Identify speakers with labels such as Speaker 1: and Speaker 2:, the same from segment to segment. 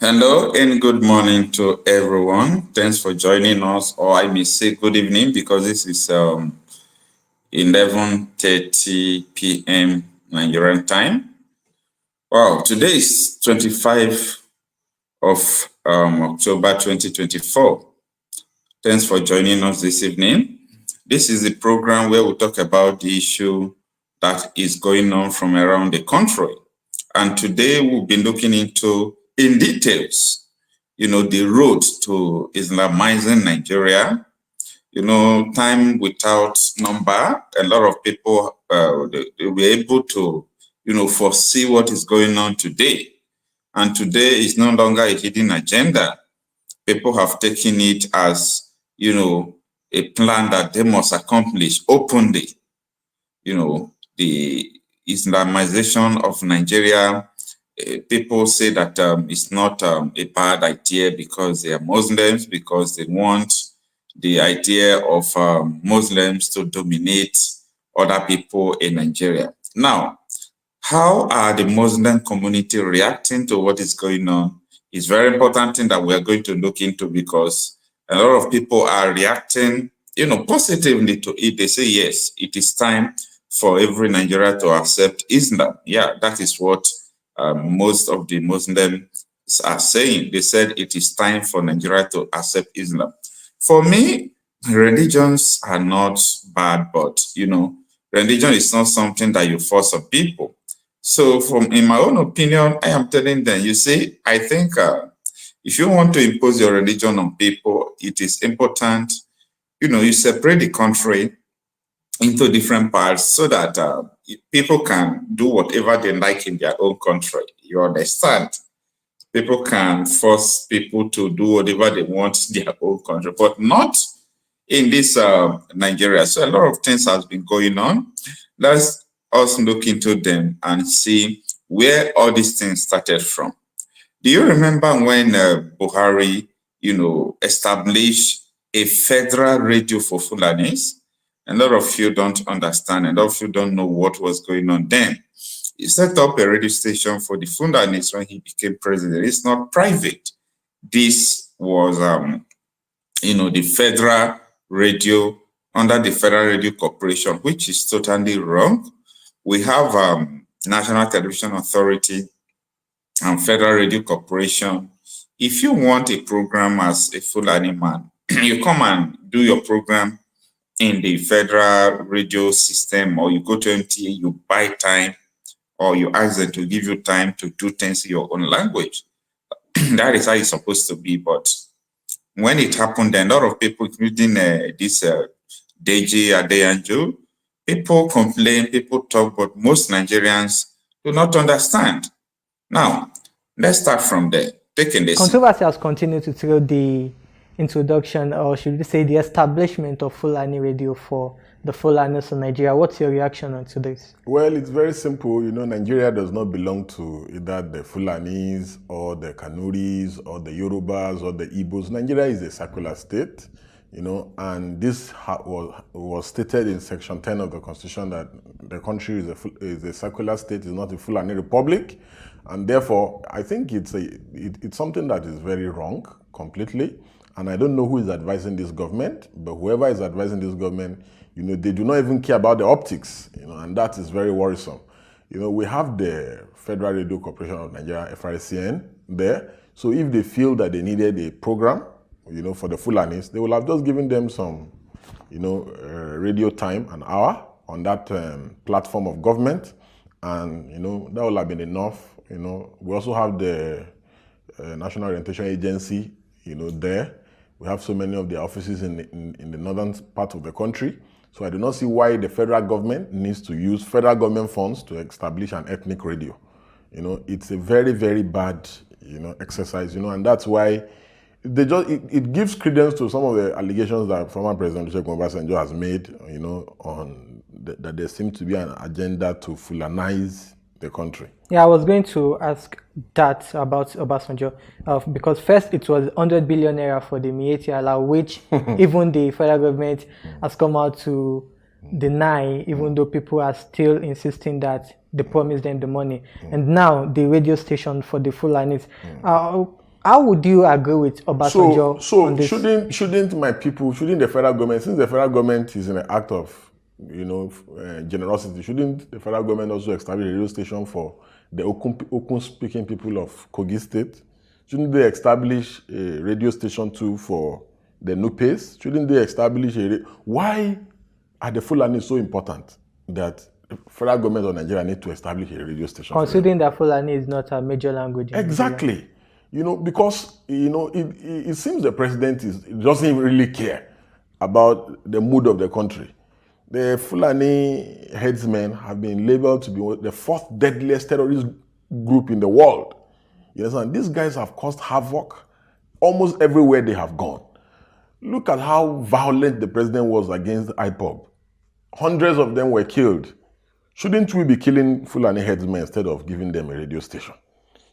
Speaker 1: Hello and good morning to everyone. Thanks for joining us, or I may say good evening because this is 11:30 p.m. Nigerian time. Wow, today is 25 of October 2024. Thanks for joining us this evening. This is the program where we talk about the issue that is going on from around the country. And today we'll be looking into, in details, the road to Islamizing Nigeria. Time without number, a lot of people they'll be able to, foresee what is going on today. And today is no longer a hidden agenda. People have taken it as, a plan that they must accomplish openly. The Islamization of Nigeria, people say that it's not a bad idea because they are Muslims, because they want the idea of Muslims to dominate other people in Nigeria. Now, how are the Muslim community reacting to what is going on? It's very important thing that we are going to look into, because a lot of people are reacting, positively to it. They say, yes, it is time for every Nigerian to accept Islam. Yeah, that is what most of the Muslims are saying. They said it is time for Nigeria to accept Islam. For me, religions are not bad, but, religion is not something that you force on people. So in my own opinion, I am telling them, I think if you want to impose your religion on people, it is important, you separate the country into different parts so that people can do whatever they like in their own country. You understand? People can force people to do whatever they want in their own country, but not in this Nigeria. So a lot of things has been going on. Let's us look into them and see where all these things started from. Do you remember when Buhari, established a federal radio for Fulanis? A lot of you don't understand, and a lot of you don't know what was going on then. He set up a radio station for the Fulanis when he became president. It's not private. This was, the federal radio under the Federal Radio Corporation, which is totally wrong. We have National Television Authority and Federal Radio Corporation. If you want a program as a Fulani man, you come and do your program in the federal radio system, or you go to MTA, you buy time, or you ask them to give you time to do things in your own language. That is how it's supposed to be. But when it happened, then a lot of people, including this Deji Adeyanju, people complain, people talk, but most Nigerians do not understand. Now, let's start from there. Taking this.
Speaker 2: Controversy has continued to through the introduction, or should we say the establishment of Fulani radio for the Fulanis in Nigeria. What's your reaction onto this?
Speaker 3: Well, it's very simple. Nigeria does not belong to either the Fulanis or the Kanuris or the Yorubas or the Igbos. Nigeria is a secular state, and this was stated in Section 10 of the Constitution that the country is a secular state, is not a Fulani republic, and therefore I think it's something that is very wrong completely. And I don't know who is advising this government, but whoever is advising this government, they do not even care about the optics, and that is very worrisome. We have the Federal Radio Corporation of Nigeria, FRCN, there. So if they feel that they needed a program, for the Fulanis, they will have just given them some, radio time, an hour on that platform of government, and, that will have been enough. We also have the National Orientation Agency, there. We have so many of their offices in the northern part of the country. So I do not see why the federal government needs to use federal government funds to establish an ethnic radio. It's a very, very bad, exercise, and that's why it gives credence to some of the allegations that former President Olusegun Obasanjo has made, on that there seems to be an agenda to Fulanize the country.
Speaker 2: Yeah, I was going to ask that about Obasanjo, because first it was 100 billion naira for the Miyetti Allah, which even the federal government has come out to deny, even though people are still insisting that they promised them the money. And now the radio station for the Fulanis. how would you agree with Obasanjo on this?
Speaker 3: Shouldn't the federal government, since the federal government is in an act of, generosity, shouldn't the federal government also establish a radio station for the Okun-speaking people of Kogi State? Shouldn't they establish a radio station too for the Nupes? Shouldn't they establish why are the Fulani so important that the federal government of Nigeria need to establish a radio station?
Speaker 2: Considering that Fulani is not a major language in
Speaker 3: exactly.
Speaker 2: Nigeria.
Speaker 3: Because, it seems the president doesn't really care about the mood of the country. The Fulani headsmen have been labeled to be the fourth deadliest terrorist group in the world. You understand? These guys have caused havoc almost everywhere they have gone. Look at how violent the president was against ipob. Hundreds of them were killed. Shouldn't we be killing Fulani headsmen instead of giving them a radio station?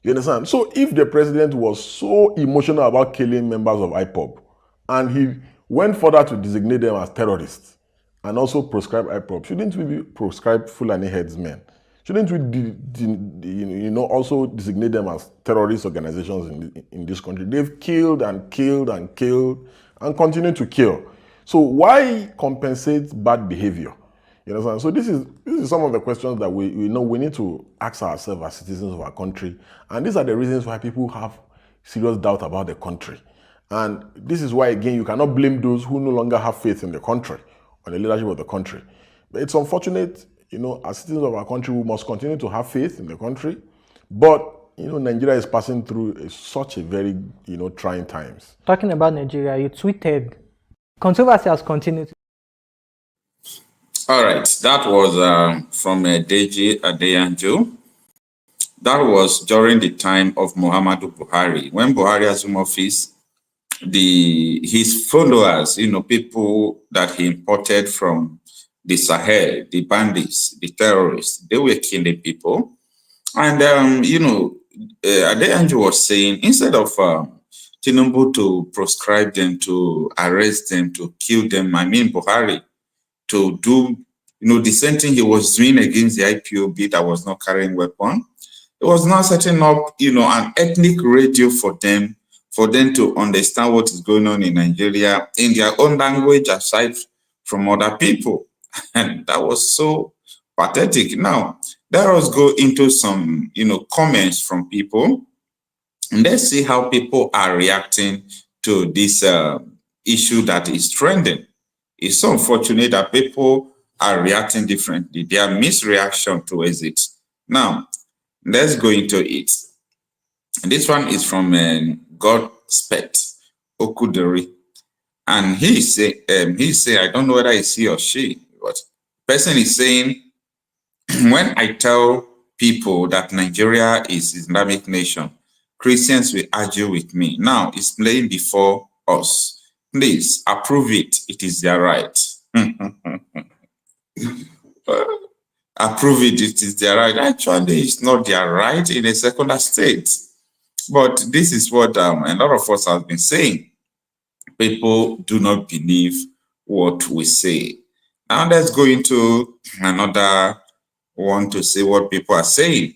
Speaker 3: You understand? So if the president was so emotional about killing members of ipob, and he went further to designate them as terrorists, and also prescribe ipob, shouldn't we be prescribe Fulani headsmen? Shouldn't we also designate them as terrorist organizations in this country? They've killed and killed and killed and continue to kill. So why compensate bad behavior? You understand? So this is some of the questions that we need to ask ourselves as citizens of our country. And these are the reasons why people have serious doubt about the country. And this is why, again, you cannot blame those who no longer have faith in the country, on the leadership of the country. But it's unfortunate, as citizens of our country, we must continue to have faith in the country. But, Nigeria is passing through such a very, trying times.
Speaker 2: Talking about Nigeria, you tweeted, controversy has continued.
Speaker 1: All right, that was from Deji Adeyanju. That was during the time of Muhammadu Buhari. When Buhari assumed office, his followers, people that he imported from the Sahel, the bandits, the terrorists, they were killing people. And, Adeyanju was saying, instead of Tinubu to proscribe them, to arrest them, to kill them, Buhari, to do, the same thing he was doing against the IPOB that was not carrying weapon. It was not setting up, an ethnic radio for them to understand what is going on in Nigeria in their own language aside from other people. And that was so pathetic. Now, let us go into some, comments from people. And let's see how people are reacting to this issue that is trending. It's so unfortunate that people are reacting differently. Their misreaction towards it. Now, let's go into it. This one is from Godspect Okuderi. And he say, I don't know whether it's he or she, but the person is saying, when I tell people that Nigeria is Islamic nation, Christians will argue with me. Now, it's playing before us. Please approve it. It is their right. Approve it. It is their right. Actually, it's not their right in a secular state. But this is what a lot of us have been saying. People do not believe what we say. Now let's go into another one to see what people are saying.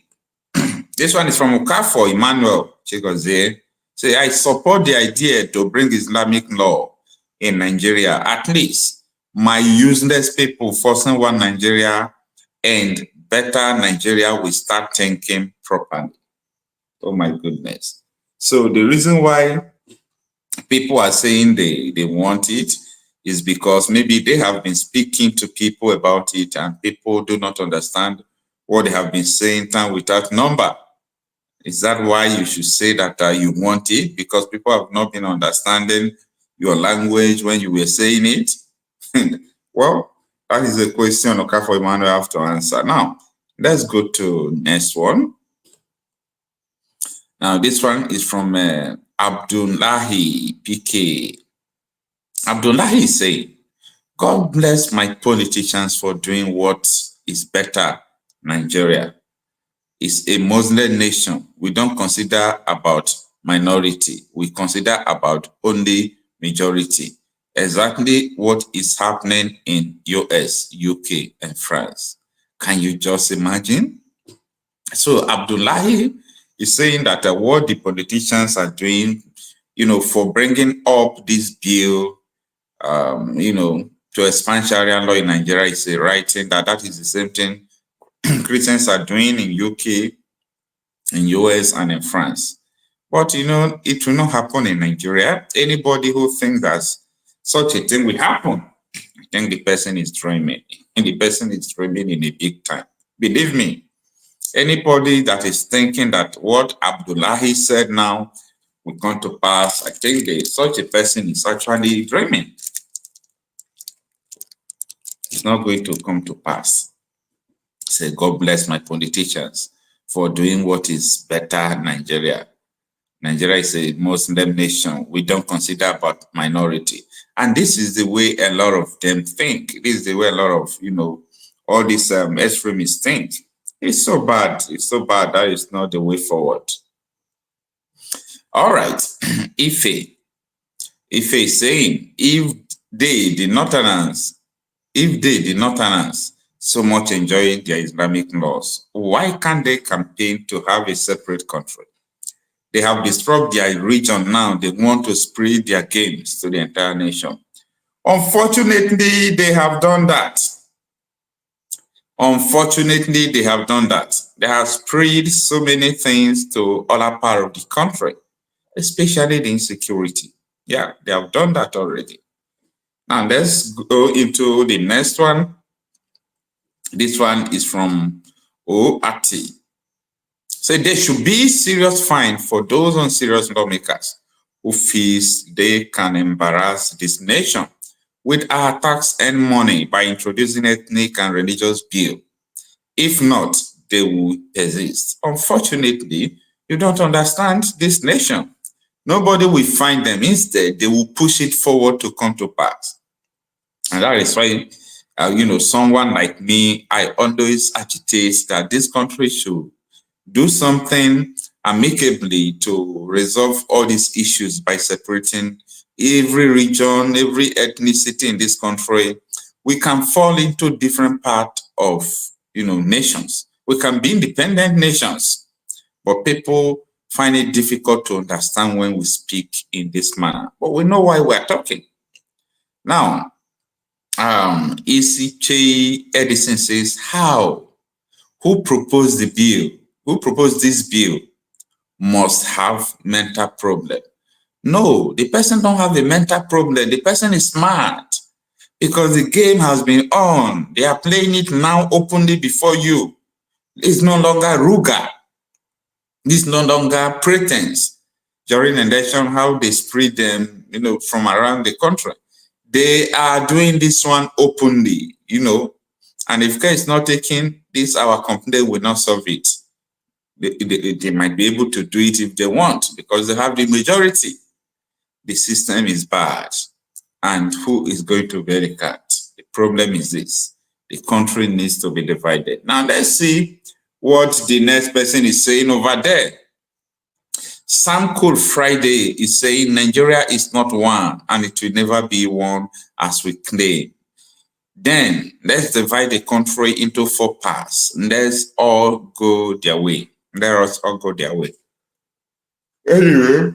Speaker 1: This one is from Ukafo Emmanuel Chigozie. Say, I support the idea to bring Islamic law in Nigeria. At least my useless people forcing one Nigeria and better Nigeria will start thinking properly. Oh my goodness. So the reason why people are saying they want it is because maybe they have been speaking to people about it and people do not understand what they have been saying time without number. Is that why you should say that you want it? Because people have not been understanding your language when you were saying it? Well, that is a question Okafo Emmanuel have to answer. Now, let's go to next one. Now, this one is from Abdullahi PK. Abdullahi is saying, God bless my politicians for doing what is better. Nigeria is a Muslim nation. We don't consider about minority. We consider about only majority. Exactly what is happening in US, UK, and France. Can you just imagine? So Abdullahi He's saying that what the politicians are doing, for bringing up this bill, to expand Sharia law in Nigeria is a right thing. That is the same thing Christians are doing in UK, in US, and in France. But, it will not happen in Nigeria. Anybody who thinks that such a thing will happen, I think the person is dreaming. And the person is dreaming in a big time. Believe me, anybody that is thinking that what Abdullahi said now will come to pass, I think such a person is actually dreaming. It's not going to come to pass. Say, God bless my politicians for doing what is better Nigeria. Nigeria is a Muslim nation. We don't consider about minority. And this is the way a lot of them think. This is the way a lot of, all these extremists think. It's so bad. It's so bad. That is not the way forward. All right. Ife is saying, if they did not announce so much enjoying their Islamic laws, why can't they campaign to have a separate country? They have destroyed their region now. They want to spread their games to the entire nation. Unfortunately, they have done that. They have spread so many things to other part of the country, especially the insecurity. Yeah, they have done that already. Now let's go into the next one. This one is from OAT. So there should be serious fine for those unserious lawmakers who feels they can embarrass this nation with our tax and money by introducing ethnic and religious bill. If not, they will persist. Unfortunately, you don't understand this nation. Nobody will find them. Instead, they will push it forward to come to pass. And that is why, someone like me, I always agitate that this country should do something amicably to resolve all these issues by separating every region, every ethnicity in this country. We can fall into different parts of, nations. We can be independent nations, but people find it difficult to understand when we speak in this manner. But we know why we're talking. Now, ECJ Edison says, how? Who proposed the bill? Who proposed this bill must have mental problem. No, the person don't have a mental problem. The person is smart because the game has been on. They are playing it now openly before you. It's no longer ruga. It's no longer pretense. During election, how they spread them, from around the country. They are doing this one openly, and if care is not taken, this our complaint will not solve it. They might be able to do it if they want because they have the majority. The system is bad. And who is going to bear the cat? The problem is this. The country needs to be divided. Now let's see what the next person is saying over there. Sam Cool Friday is saying Nigeria is not one and it will never be one as we claim. Then let's divide the country into 4 parts. Let's all go their way. Let us all go their way. Anyway,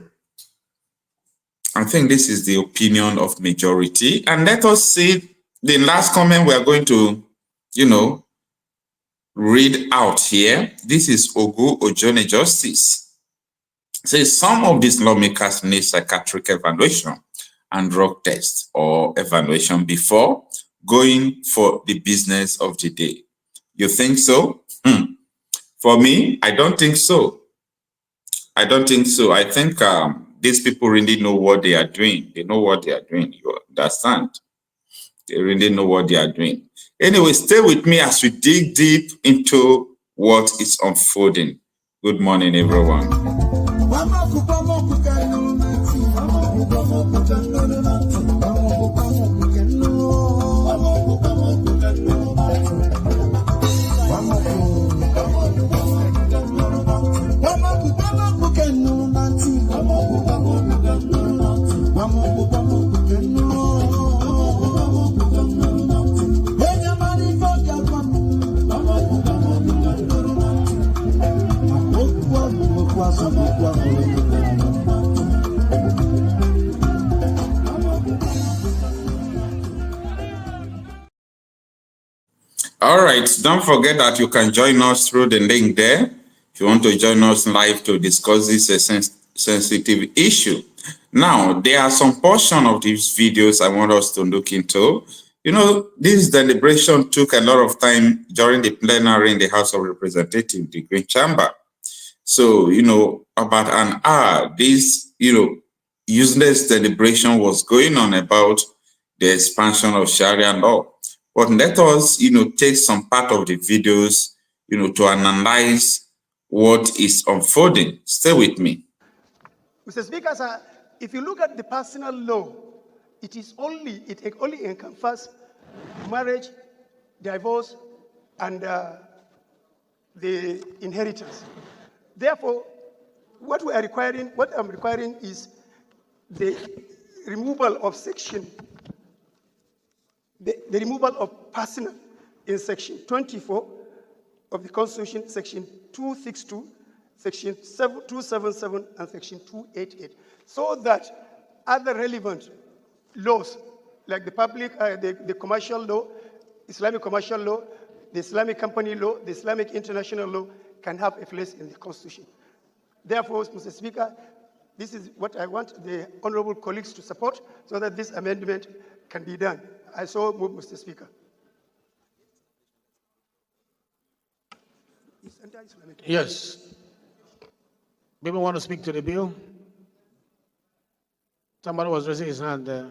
Speaker 1: I think this is the opinion of majority. And let us see the last comment we are going to, read out here. This is Ogu Ojone Justice. Says some of these lawmakers need psychiatric evaluation and drug test or evaluation before going for the business of the day. You think so? For me, I don't think so. I think these people really know what they are doing. They know what they are doing. You understand? They really know what they are doing. Anyway, stay with me as we dig deep into what is unfolding. Good morning, everyone. All right, don't forget that you can join us through the link there if you want to join us live to discuss this sensitive issue. Now, there are some portion of these videos I want us to look into. You know, this deliberation took a lot of time during the plenary in the House of Representatives, the Green Chamber. So, you know, about an hour, this, useless deliberation was going on about the expansion of Sharia law. But let us, take some part of the videos, to analyze what is unfolding. Stay with me.
Speaker 4: Mr. Speaker, sir, if you look at the personal law, it only encompasses marriage, divorce, and the inheritance. Therefore, what I'm requiring is the removal of section, the removal of personal in section 24 of the Constitution, section 262, section 277, and section 288, so that other relevant laws, like the commercial law, Islamic commercial law, the Islamic company law, the Islamic international law, can have a place in the Constitution. Therefore, Mr. Speaker, this is what I want the honorable colleagues to support so that this amendment can be done. I so move, Mr. Speaker.
Speaker 5: Yes. People want to speak to the bill? Somebody was raising his hand there.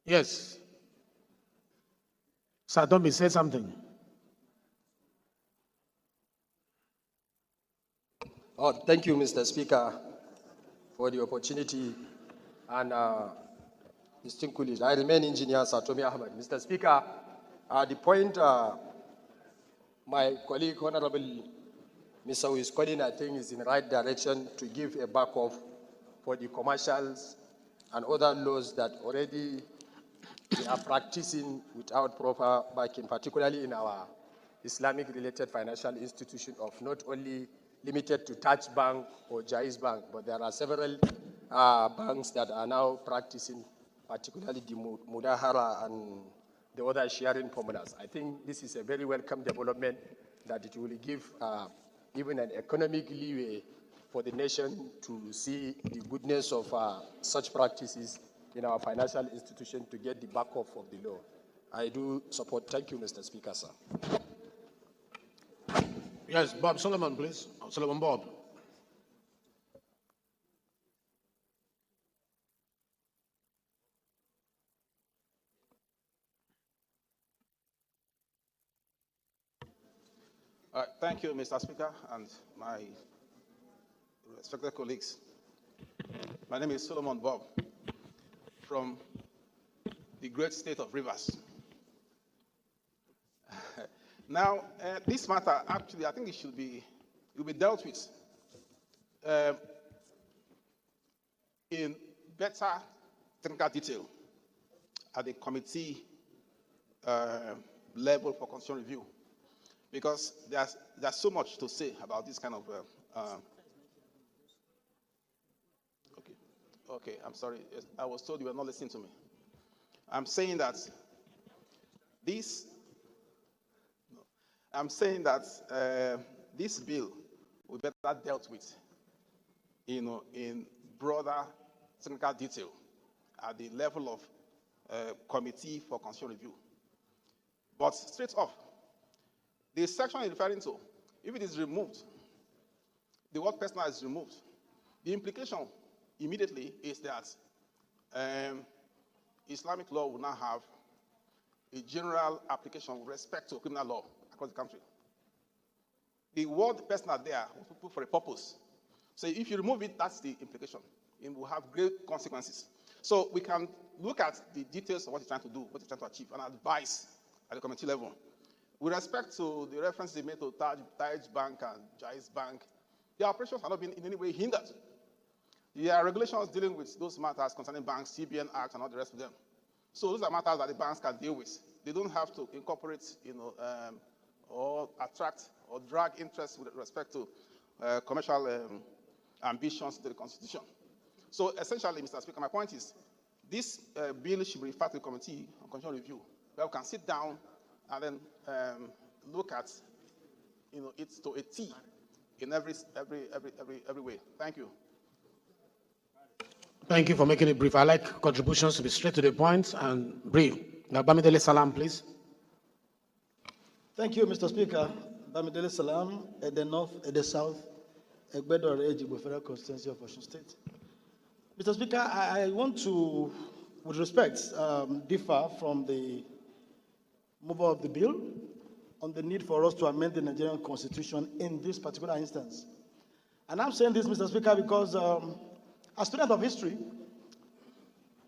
Speaker 5: Yes. Sir, don't be say something.
Speaker 6: Oh, thank you, Mr. Speaker, for the opportunity and distinct colleagues. I remain Engineer Satomi Ahmed. Mr. Speaker, the point my colleague, Honorable Mr. is calling, I think, is in the right direction to give a backup for the commercials and other laws that already they are practicing without proper backing, particularly in our Islamic-related financial institution of not only limited to Taj Bank or Jaiz Bank, but there are several banks that are now practicing, particularly the Mudahara and the other sharing formulas. I think this is a very welcome development that it will give even an economic leeway for the nation to see the goodness of such practices in our financial institution to get the backup of the law. I do support. Thank you, Mr. Speaker, sir.
Speaker 5: Yes, Bob Solomon, please. Solomon Bob.
Speaker 7: Thank you, Mr. Speaker, and my respected colleagues. My name is Solomon Bob from the great state of Rivers. Now, this matter, actually, I think it will be dealt with in better technical detail at the committee level for constitutional review, because there's so much to say about this kind of. Okay, I'm sorry. I was told you were not listening to me. I'm saying that this bill will be better dealt with, in broader technical detail at the level of committee for constitutional review. But straight off, the section you're referring to, if it is removed, the word personal is removed, the implication immediately is that Islamic law will now have a general application with respect to criminal law across the country. The word personal there was put for a purpose. So if you remove it, that's the implication. It will have great consequences. So we can look at the details of what you're trying to do, what you're trying to achieve, and advise at the committee level. With respect to the reference they made to Taj Bank and Jaiz Bank, their operations have not been in any way hindered. There are regulations dealing with those matters concerning banks, CBN Act, and all the rest of them. So those are matters that the banks can deal with. They don't have to incorporate, or attract or drag interest with respect to commercial ambitions to the Constitution. So essentially, Mr. Speaker, my point is, this bill should be referred to the Committee on Constitutional Review, where we can sit down and then look at, it to a T in every way. Thank you.
Speaker 5: Thank you for making it brief. I like contributions to be straight to the point and brief. Now, Bamidele Salam, please.
Speaker 8: Thank you, Mr. Speaker. Bamidele Salam, at the north, at the south, Egbedo Igbo Federal Constituency of Osun State. Mr. Speaker, I want to, with respect, differ from the mover of the bill on the need for us to amend the Nigerian Constitution in this particular instance. And I'm saying this, Mr. Speaker, because as students of history,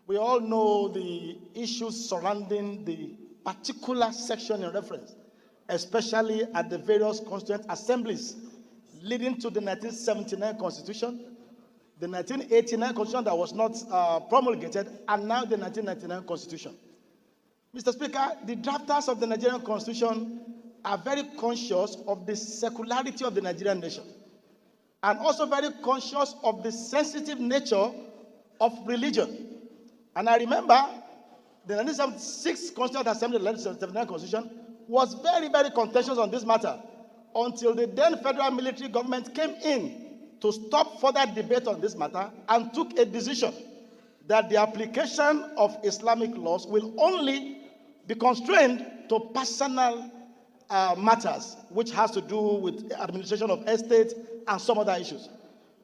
Speaker 8: we all know the issues surrounding the particular section in reference, especially at the various constituent assemblies leading to the 1979 Constitution, the 1989 Constitution that was not promulgated, and now the 1999 Constitution. Mr. Speaker, the drafters of the Nigerian Constitution are very conscious of the secularity of the Nigerian nation, and also very conscious of the sensitive nature of religion. And I remember the 1976 Constituent Assembly, the 1979 Constitution, was very, very contentious on this matter until the then federal military government came in to stop further debate on this matter and took a decision that the application of Islamic laws will only be constrained to personal matters, which has to do with administration of estate and some other issues.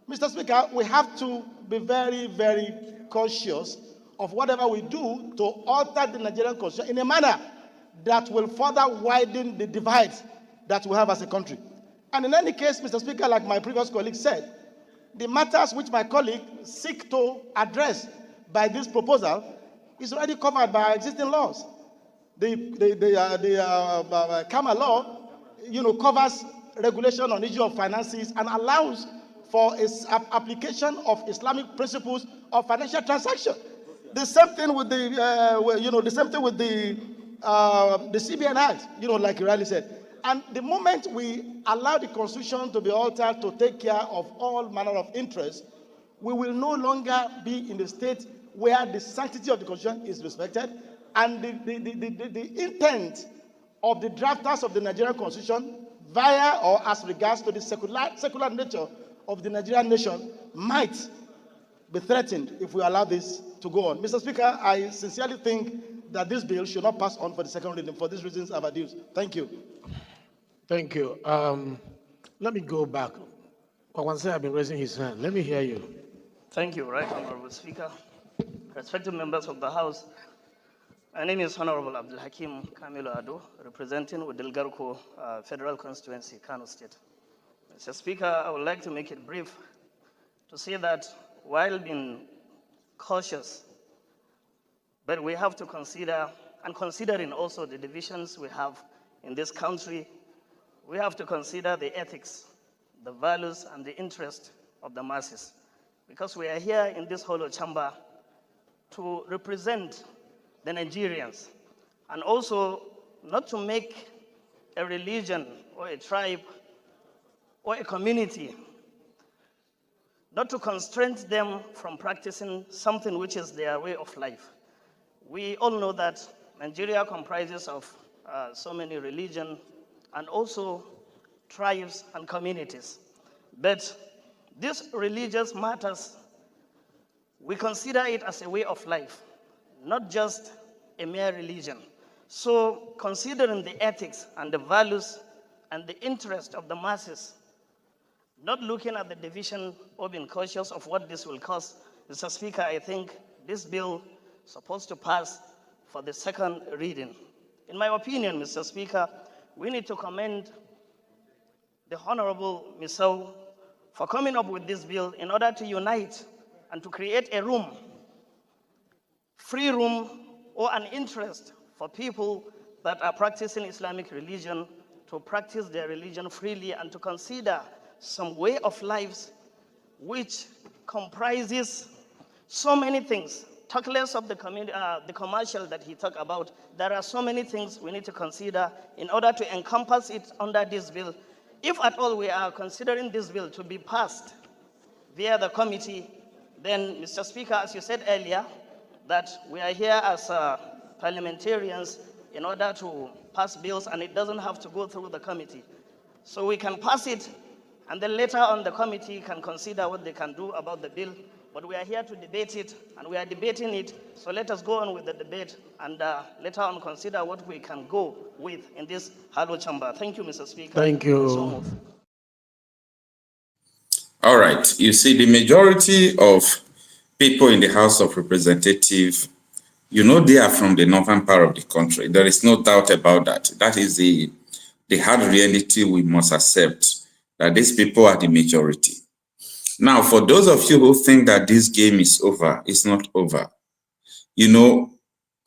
Speaker 8: Mr. Speaker, we have to be very, very conscious of whatever we do to alter the Nigerian Constitution in a manner that will further widen the divide that we have as a country. And in any case, Mr. Speaker, like my previous colleague said, the matters which my colleague seek to address by this proposal is already covered by existing laws. The Kama law, covers regulation on issue of finances and allows for application of Islamic principles of financial transaction. The same thing with the, the CBN Act, like you rightly said. And the moment we allow the Constitution to be altered to take care of all manner of interests, we will no longer be in the state where the sanctity of the Constitution is respected, and the intent of the drafters of the Nigerian Constitution via or as regards to the secular nature of the Nigerian nation might be threatened if we allow this to go on. Mr. Speaker, I sincerely think that this bill should not pass on for the second reading for these reasons I've adduced. Thank you.
Speaker 5: Thank you. Let me go back. Kwawanse have been raising his hand. Let me hear you.
Speaker 9: Thank you, Right Honorable Speaker. Respected members of the House, my name is Honorable Abdul Hakim Kamilo Ado, representing Udelgarko Federal Constituency, Kano State. Mr. Speaker, I would like to make it brief to say that while being cautious, but we have to consider, and considering also the divisions we have in this country, we have to consider the ethics, the values, and the interest of the masses. Because we are here in this hollow chamber to represent the Nigerians, and also not to make a religion or a tribe or a community, not to constrain them from practicing something which is their way of life. We all know that Nigeria comprises of so many religions and also tribes and communities. But these religious matters, we consider it as a way of life, not just a mere religion. So considering the ethics and the values and the interest of the masses, not looking at the division or being cautious of what this will cause, Mr. Speaker, I think this bill is supposed to pass for the second reading. In my opinion, Mr. Speaker, we need to commend the Honorable Marcel for coming up with this bill in order to unite and to create a room, free room, or an interest for people that are practicing Islamic religion to practice their religion freely and to consider some way of lives which comprises so many things. Talk less of the commercial that he talked about. There are so many things we need to consider in order to encompass it under this bill. if at all we are considering this bill to be passed via the committee, then, Mr. Speaker, as you said earlier, that we are here as parliamentarians in order to pass bills, and it doesn't have to go through the committee. So we can pass it, and then later on the committee can consider what they can do about the bill. But we are here to debate it, and we are debating it, so let us go on with the debate, and later on consider what we can go with in this hollow chamber. Thank you, Mr. Speaker.
Speaker 5: Thank you.
Speaker 9: So
Speaker 1: All right. You see, the majority of people in the House of Representatives, you know, they are from the northern part of the country. There is no doubt about that. That is the hard reality we must accept, that these people are the majority. Now, for those of you who think that this game is over, it's not over. You know,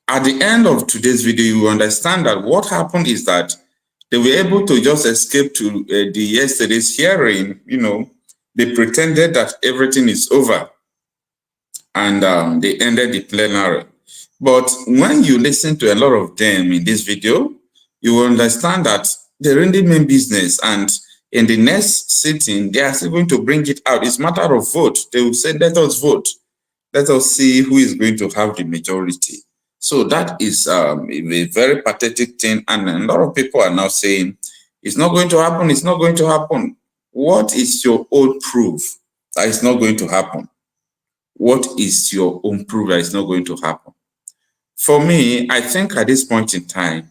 Speaker 1: at the end of today's video, you understand that what happened is that they were able to just escape to the yesterday's hearing. You know, they pretended that everything is over, and they ended the plenary. But when you listen to a lot of them in this video, you will understand that they're in the main business, and in the next sitting, they are still going to bring it out. It's a matter of vote. They will say, let us vote. Let us see who is going to have the majority. So that is a very pathetic thing. And a lot of people are now saying, it's not going to happen. It's not going to happen. What is your own proof that it's not going to happen? What is your own proof that it's not going to happen? For me, I think at this point in time,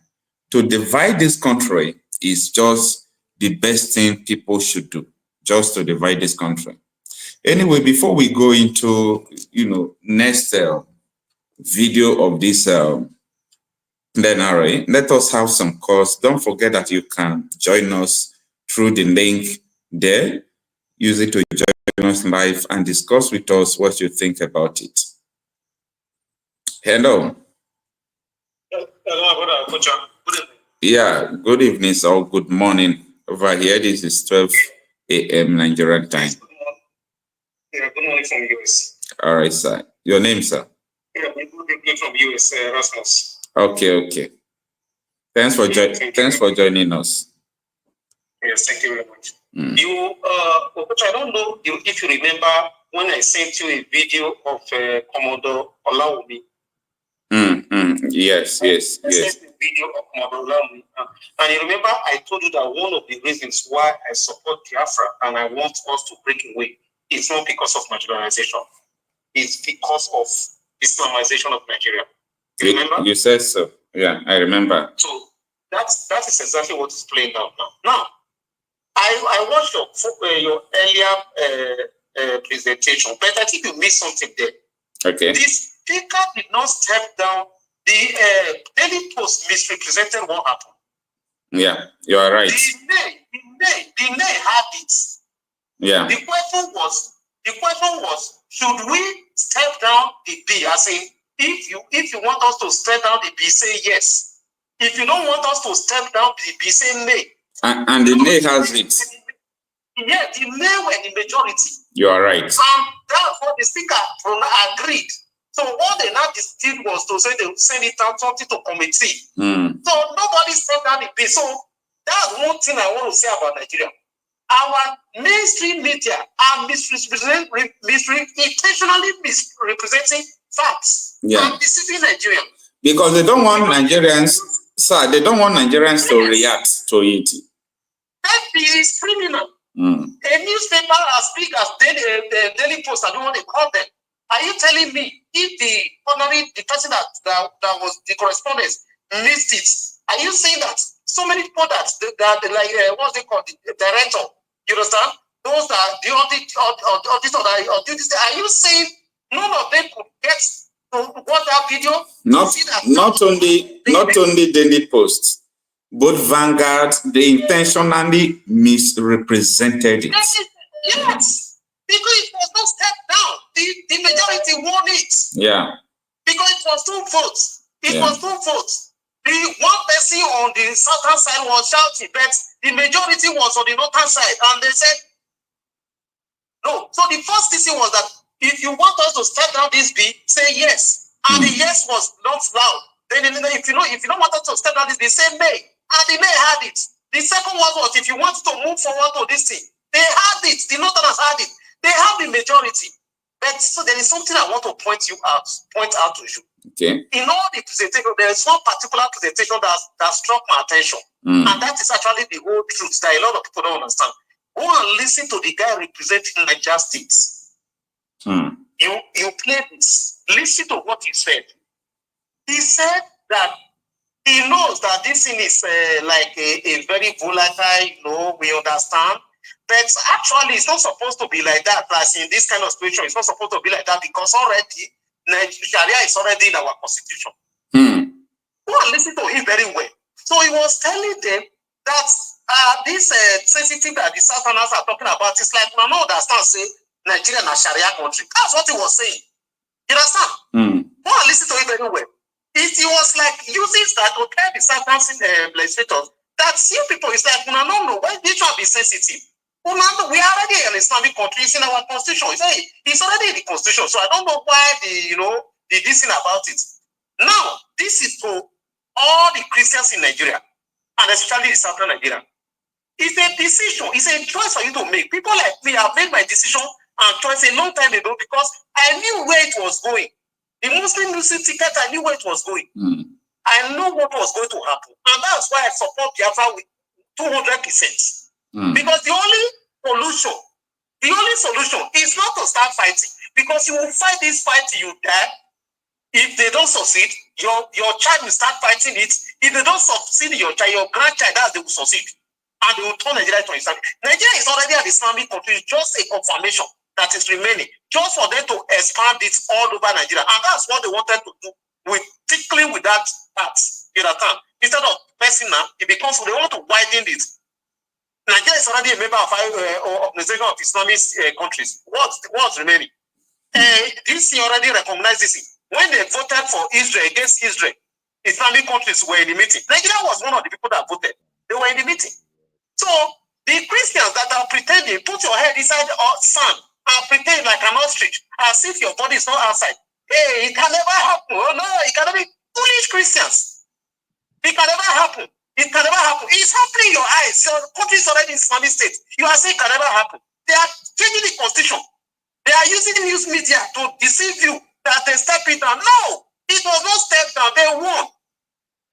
Speaker 1: to divide this country is just the best thing people should do, just to divide this country. Anyway, before we go into, you know, next video of this plenary, let us have some calls. Don't forget that you can join us through the link there. Use it to join us live and discuss with us what you think about it. Hello.
Speaker 10: Hello, Okocha. Good evening.
Speaker 1: Yeah, good evening or good morning. Over here, this is 12 a.m. Nigerian time.
Speaker 10: Good morning. Yeah, good morning from US.
Speaker 1: All right, sir. Your name, sir?
Speaker 10: Yeah, good evening from US, Rasmus.
Speaker 1: Okay. Thanks for joining us.
Speaker 10: Yes, thank you very much. You, Okocha, I don't know if you remember when I sent you a video of Commodore Olawumi.
Speaker 1: Yes.
Speaker 10: I sent a video of Commodore Olawumi. And you remember I told you that one of the reasons why I support Biafra and I want us to break away is not because of marginalization. It's because of Islamization of Nigeria. You remember?
Speaker 1: You said so. Yeah, I remember.
Speaker 10: So that is exactly what is playing out now. Now, I watched your earlier presentation, but I think you missed something there.
Speaker 1: Okay.
Speaker 10: The speaker did not step down. The Daily Post misrepresented what happened.
Speaker 1: Yeah, you are right.
Speaker 10: The May had it.
Speaker 1: Yeah.
Speaker 10: The question was, should we step down the B? I say, if you want us to step down the B, say yes. If you don't want us to step down the B, say nay.
Speaker 1: And the nay has it.
Speaker 10: Yeah, the nay were the majority.
Speaker 1: You are right.
Speaker 10: And that's what the speaker agreed. So what they now did was to say they would send it out something to committee. So nobody stepped down the B. So that's one thing I want to say about Nigeria. Our mainstream media are intentionally misrepresenting facts and deceiving Nigerians.
Speaker 1: Because they don't want Nigerians, sir, they don't want Nigerians to react to it.
Speaker 10: That is criminal. A newspaper as big as Daily Post, I don't want to call them. Are you telling me if the person that was the correspondence missed it, are you saying that so many people that like what's they called, the director, you understand? Those that the auditor, are you saying none of them could get to watch that video?
Speaker 1: Not only Daily Post, both Vanguard, they intentionally misrepresented it.
Speaker 10: Yes, because it was not stepped down. The majority won it.
Speaker 1: Yeah.
Speaker 10: Because it was 2 votes. It was 2 votes. The one person on the southern side was shouting, but the majority was on the northern side. And they said, no. So the first thing was that if you want us to step down this B, say yes. And the yes was not loud. Then if you don't want us to step down this B, say nay. And the nay had it. The second one was if you want to move forward to this thing, they had it. The Northerners had it. They have the majority. But so there is something I want to point out to you.
Speaker 1: Okay.
Speaker 10: In all the presentation, there is one particular presentation that struck my attention. And that is actually the whole truth that a lot of people don't understand. Go and listen to the guy representing Niger State. You play this. Listen to what he said. He said that he knows that this thing is like a very volatile, we understand. But actually, it's not supposed to be like that. As in this kind of situation, it's not supposed to be like that because already, Sharia is already in our constitution. Go and listen to him very well. So he was telling them that this sensitive that the Southerners are talking about is like, no, understand, say, Nigeria and a Sharia country. That's what he was saying. You understand? Go and listen to it very well. He was like using that to tell the Southern legislators that you people is like, no, why this one be sensitive? We are already an Islamic country. It's in our constitution. It's already in the constitution. So I don't know why the this thing about it. Now, this is for all the Christians in Nigeria, and especially in Southern Nigeria. It's a decision. It's a choice for you to make. People like me have made my decision and choice a long time ago because I knew where it was going. The Muslim ticket, I knew where it was going. I know what was going to happen. And that's why I support Biafra with 200%. Because the only solution is not to start fighting. Because you will fight this fight till you die. If they don't succeed, your child will start fighting it. If they don't succeed, your grandchild, they will succeed. And they will turn Nigeria to Islam. Nigeria is already an Islamic country. It's just a confirmation that is remaining. Just for them to expand it all over Nigeria. And that's what they wanted to do with tickling with that part. You understand? Instead of pressing now, it becomes they want to widen it. Nigeria is already a member of Organization of Islamic countries. What's remaining? This thing already recognized this. When they voted for Israel against Israel, Islamic countries were in the meeting. Nigeria was one of the people that voted. They were in the meeting. So the Christians that are pretending, put your head inside the sand and pretend like an ostrich, as if your body is not outside. Hey, it can never happen. Oh no, it can never be. Foolish Christians. It can never happen. It can never happen. It's happening in your eyes. Your country is already in Islamic state. You are saying it can never happen. They are changing the constitution. They are using news media to deceive you that they step it down. No, it was not step down. They won.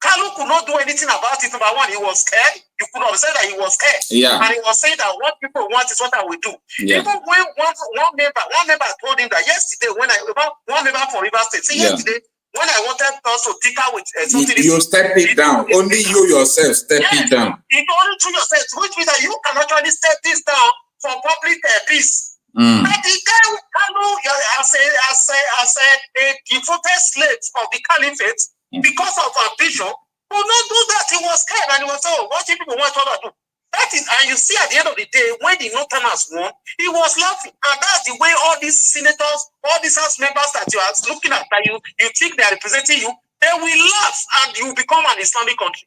Speaker 10: Kanu could not do anything about it. Number one, he was scared. You could have said that he was scared.
Speaker 1: Yeah.
Speaker 10: And he was saying that what people want is what I will do.
Speaker 1: Yeah.
Speaker 10: Even when one member told him that yesterday, one member from River State, yesterday, when I wanted us to tinker with something.
Speaker 1: You step it down. Only you yourself step it down.
Speaker 10: It only to yourself, which means that you can actually step this down for public peace. But the guy Kanu, as a devoted slave of the caliphate, because of ambition, could not do that. He was scared and he was what do people want to do? That is, and you see at the end of the day, when the Northerners won, he was laughing. And that's the way all these senators, all these house members that you are looking at, that you think they are representing you, they will laugh and you become an Islamic country.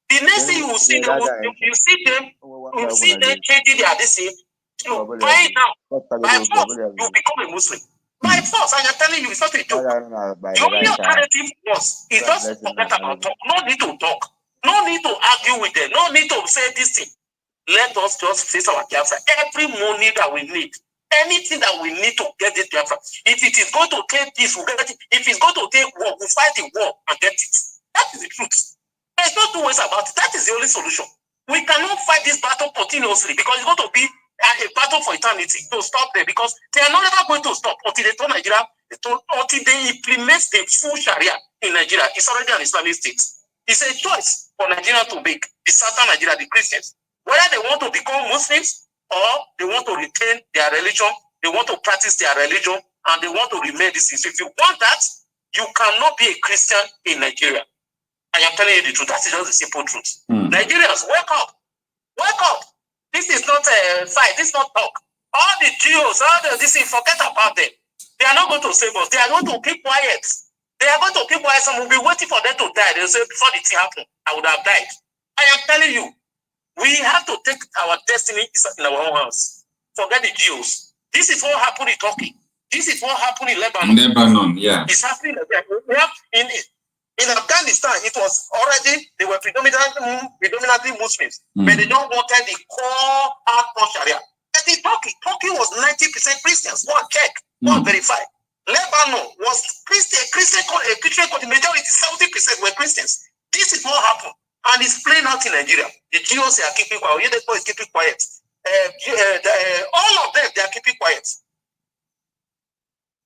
Speaker 10: The next thing you will see, you see them changing their decision. By now, by force, you become a Muslim. By force, and I'm telling you, it's not a joke. The only alternative was is just forget about talk. No need to talk. No need to argue with them. No need to say this thing. Let us just face our Biafra. Every money that we need, anything that we need to get this Biafra. If it is going to take this, we'll get it. If it's going to take war, we'll fight the war and get it. That is the truth. There's no two ways about it. That is the only solution. We cannot fight this battle continuously because it's going to be a battle for eternity to stop them because they are not ever going to stop until they turn Nigeria, until they implement the full Sharia in Nigeria. It's already an Islamic state. It's a choice for Nigeria to make, the Southern Nigeria, the Christians. Whether they want to become Muslims or they want to retain their religion, they want to practice their religion, and they want to remain this. So if you want that, you cannot be a Christian in Nigeria. I am telling you the truth. That is just the simple truth. Nigerians, wake up. Wake up. This is not a fight. This is not talk. All the Jews, this is, forget about them. They are not going to save us. They are going to keep quiet. They are going to keep quiet. Some will be waiting for them to die. They'll say, before the thing happened, I would have died. I am telling you, we have to take our destiny in our own hands. Forget the Jews. This is what happened in Turkey. This is what happened in Lebanon.
Speaker 1: Lebanon, yeah.
Speaker 10: It's happening. We have in In Afghanistan, it was already, they were predominantly Muslims, but they don't wanted the core hardcore Sharia. But in Turkey was 90% Christians. Go and check, go and verify. Lebanon was Christian country, majority, 70% were Christians. This is what happened. And it's playing out in Nigeria. The Jews are keeping quiet. Oyedepo is keeping quiet. All of them, they are keeping quiet.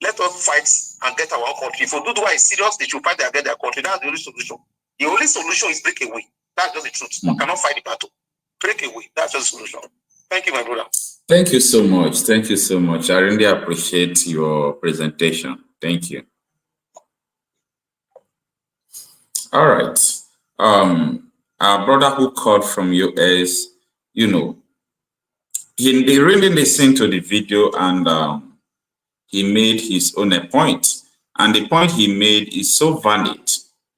Speaker 10: Let us fight and get our own country. If Oduduwa is serious, they should fight and get their country. That's the only solution. The only solution is break away. That's just the truth. One cannot fight the battle. Break away. That's just the solution. Thank you, my brother.
Speaker 1: Thank you so much. Thank you so much. I really appreciate your presentation. Thank you. All right. Our brother who called from US, you know, he really listened to the video and he made his own point. And the point he made is so valid.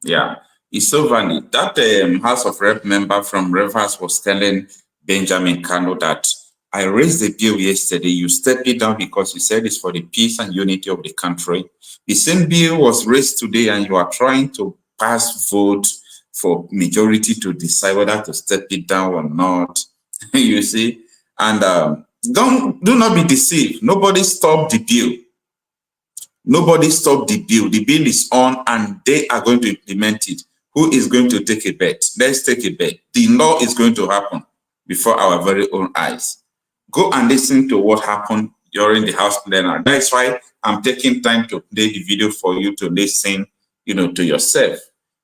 Speaker 1: Yeah, it's so valid. That House of Rep member from Rivers was telling Benjamin Kanu that I raised the bill yesterday, you stepped it down because you said it's for the peace and unity of the country. The same bill was raised today and you are trying to pass vote for majority to decide whether to step it down or not. You see? And do not be deceived. Nobody stopped the bill. Nobody stopped the bill. The bill is on and they are going to implement it. Who is going to take a bet? Let's take a bet. The law is going to happen before our very own eyes. Go and listen to what happened during the House plenary. That's why I'm taking time to play the video for you to listen, you know, to yourself.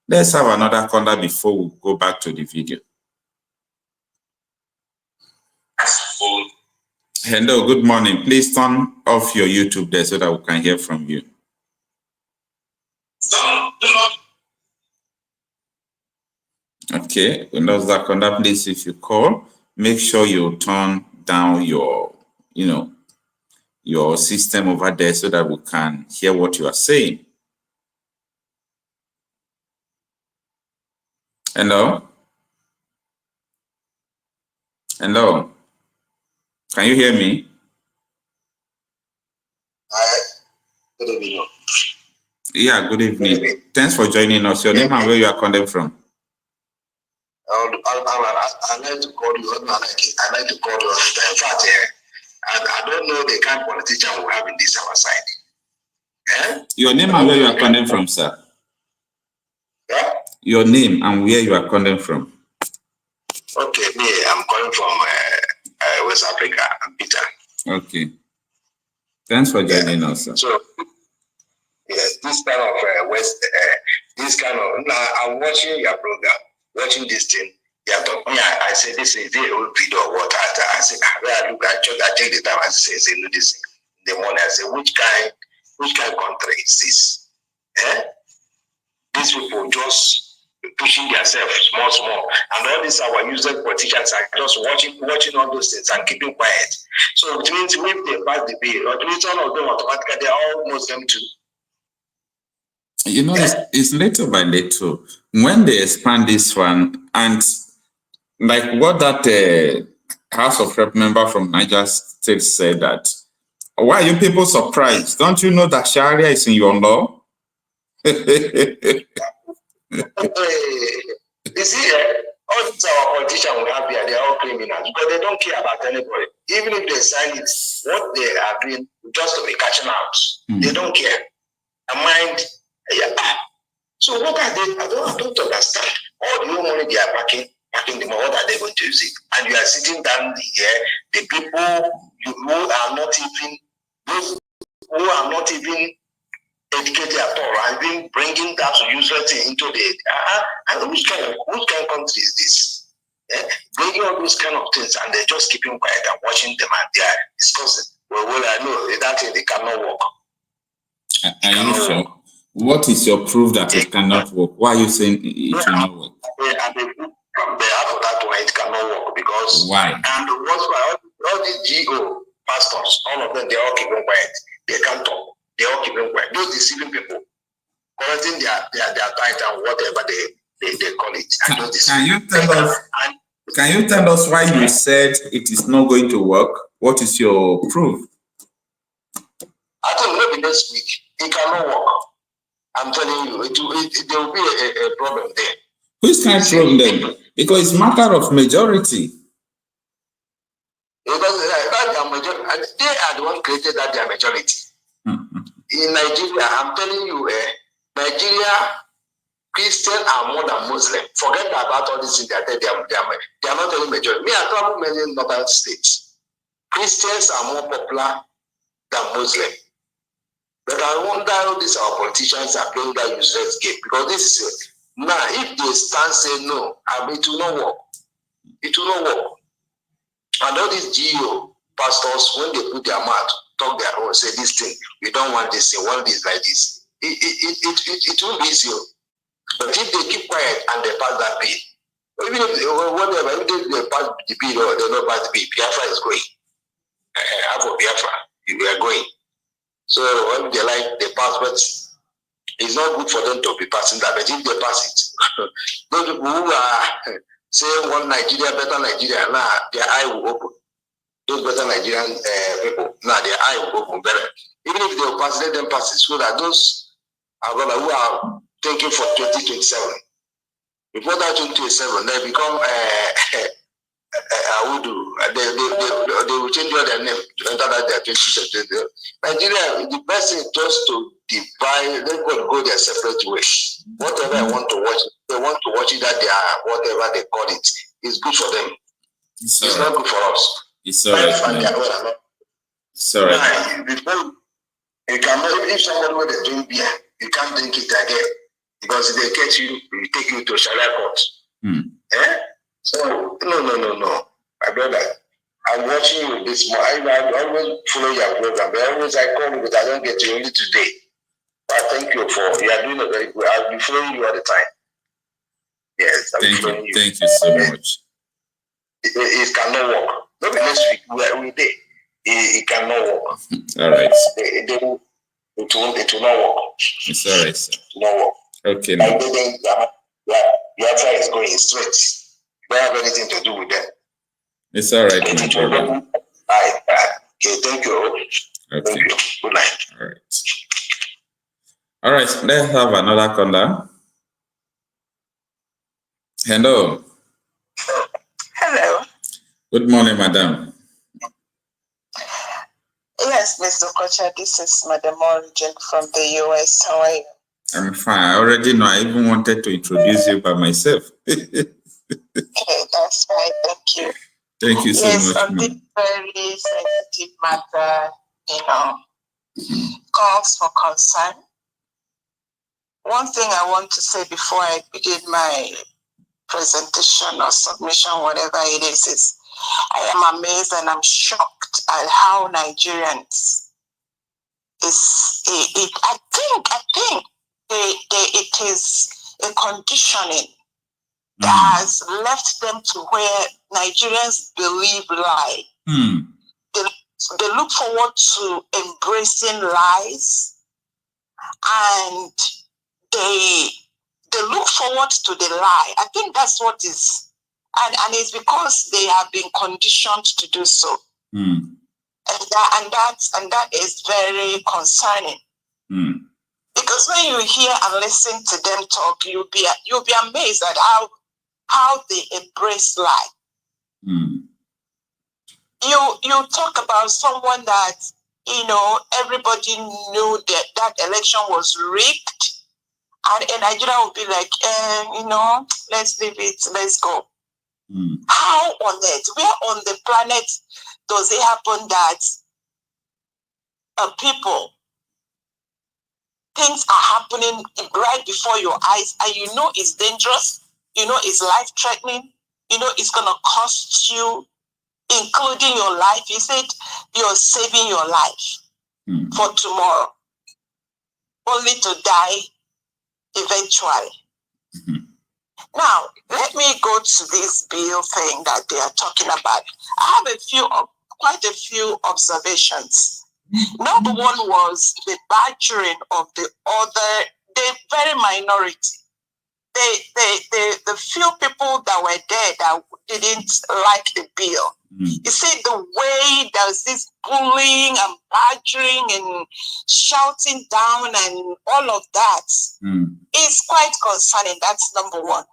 Speaker 1: Let's have another caller before we go back to the video. Hello, good morning. Please turn off your YouTube there so that we can hear from you. Okay, Windows Zakonda, please, if you call, make sure you turn down your, you know, your system over there so that we can hear what you are saying. Hello? Hello? Can you hear me?
Speaker 10: Hi. Good evening.
Speaker 1: Yeah, good evening. Thanks for joining us. Your name and where you are calling from?
Speaker 10: I like to call you. I like to call you. In fact, I don't know the kind of politician we have in this our side.
Speaker 1: Your name and where you are calling from, sir?
Speaker 10: Yeah?
Speaker 1: Your name and where you are calling from?
Speaker 10: Okay, me, I'm calling from West Africa. I'm Peter.
Speaker 1: Okay. Thanks for joining us, sir.
Speaker 10: So, yes, this kind of this kind of, now I'm watching your program, watching this thing. Yeah, I say this is the old video or what I say, I look at I check the time, I say, no, this in the morning, I say, which kind of country is this? These people just pushing themselves small, and all these our user politicians are just watching all those things and keeping quiet. So it means if they pass the bill, or it means all of them automatically they're all Muslim too.
Speaker 1: You know, it's little by little. When they expand this one, and like what that House of Rep member from Niger State said, that why are you people surprised? Don't you know that Sharia is in your law?
Speaker 10: You see, all these our politicians we have here, they're all criminals because they don't care about anybody. Even if they sign it, what they are doing just to be catching out, they don't care. And mind, yeah. So what are they? I don't understand. All the money they are packing the money, what are they going to use it? And you are sitting down here, the people who are not even, those who are not even educated at all, and being bringing that useless thing into the and which kind of country is this? Bringing all those kind of things and they're just keeping quiet and watching them and they are discussing. Well, I know that thing they cannot work.
Speaker 1: Are you sure? What is your proof that it cannot work? Why are you saying it cannot work?
Speaker 10: And the proof from the out of that one it cannot work because
Speaker 1: why?
Speaker 10: And what's why all these GO pastors, all of them, they all keeping quiet. They can't talk. They all keeping quiet. Those deceiving people, correcting their title, whatever they call it.
Speaker 1: Can you tell us why you said it is not going to work? What is your proof?
Speaker 10: I think maybe next week it cannot work. I'm telling you, there will be a problem there.
Speaker 1: Which kind of problem? Because it's matter of majority.
Speaker 10: Because they are the one created that their majority. In Nigeria, I'm telling you, Nigeria, Christians are more than Muslim. Forget about all these things that they are not any majority. Me, I travel many northern states. Christians are more popular than Muslim. But I wonder how these our politicians are playing that useless game, because this is now if they stand say no, it will not work. It will not work. And all these GEO pastors, when they put their mouth, talk their own, say this thing, we don't want this thing, want this like this. It won't be easy. But if they keep quiet and they pass that bill, even if whatever, if they pass the bill or they don't pass the bill, Biafra is going. Half of Biafra, we are going. So when they like, they pass, but it's not good for them to be passing that. But if they pass it, those people who are saying one Nigeria, better Nigeria, now their eye will open. Those better Nigerian people, now their eye will open better. Even if they will pass, let them pass it, so that those are who are thinking for 2027. Before that 2027, they become they will change all their name to enter that their 2027. Nigeria, the best thing just to divide, let God go their separate way. Whatever I want to watch, they want to watch it that they are whatever they call it. It's good for them. It's not good for us.
Speaker 1: It's all right. It's all right.
Speaker 10: You cannot, if somebody were to drink beer, you can't drink it again. Because if they catch you, they take you to Sharia court. So, no. My brother, I'm watching you this morning. I always follow your program, but I call you, but I don't get you only today. But thank you you are doing a very good. I'll be following you all the time. Yes, I'll be following you.
Speaker 1: Thank you so much.
Speaker 10: It cannot work. Maybe next week, we there. It cannot work.
Speaker 1: All right.
Speaker 10: It will not work.
Speaker 1: It's all right, sir.
Speaker 10: It will not work.
Speaker 1: Okay. Now.
Speaker 10: Biafra is going straight. You don't have anything to do with them.
Speaker 1: It's all right, my brother.
Speaker 10: Okay, thank you.
Speaker 1: Okay.
Speaker 10: Thank you. Good night.
Speaker 1: All right. All right, let's have another caller. Hello.
Speaker 11: Hello.
Speaker 1: Good morning, madam.
Speaker 11: Yes, Mr. Okocha, this is Madam Origin from the US. How are you?
Speaker 1: I'm fine. I already know. I even wanted to introduce you by myself.
Speaker 11: Okay, that's fine. Thank you.
Speaker 1: Thank you so much.
Speaker 11: Yes, on this very sensitive matter, calls for concern. One thing I want to say before I begin my presentation or submission, whatever it is I am amazed and I'm shocked at how Nigerians I think it is a conditioning that has left them to where Nigerians believe lie. They look forward to embracing lies, and they look forward to the lie. I think that's what is, and it's because they have been conditioned to do so. And that is very concerning. Because when you hear and listen to them talk, you'll be amazed at how they embrace lie. You talk about someone that everybody knew that election was rigged, and Nigeria would be like, let's leave it, let's go. How on earth, where on the planet does it happen that things are happening right before your eyes, and it's dangerous, it's life-threatening, it's going to cost you, including your life. You said you're saving your life for tomorrow, only to die eventually. Now, let me go to this bill thing that they are talking about. I have quite a few observations. Number one was the badgering of the very minority. the few people that were there that didn't like the bill. You see, the way there's this bullying and badgering and shouting down and all of that is quite concerning. That's number one.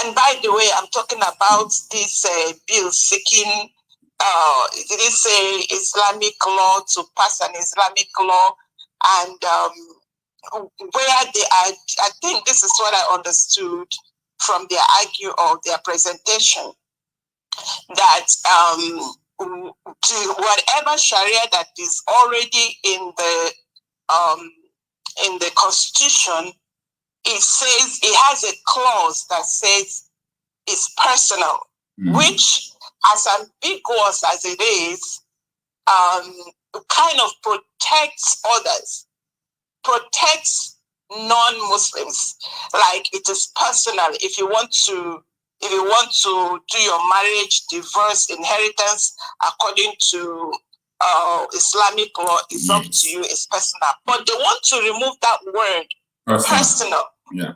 Speaker 11: And by the way, I'm talking about this bill seeking, did it say Islamic law, to pass an Islamic law, and where they are, I think this is what I understood from their their presentation, that whatever Sharia that is already in the Constitution, it says, it has a clause that says it's personal, which, as ambiguous as it is, kind of protects others, protects non-Muslims. Like, it is personal. If you want to do your marriage, divorce, inheritance according to Islamic law, it's up to you. It's personal. But they want to remove that word, personal.
Speaker 1: Yeah.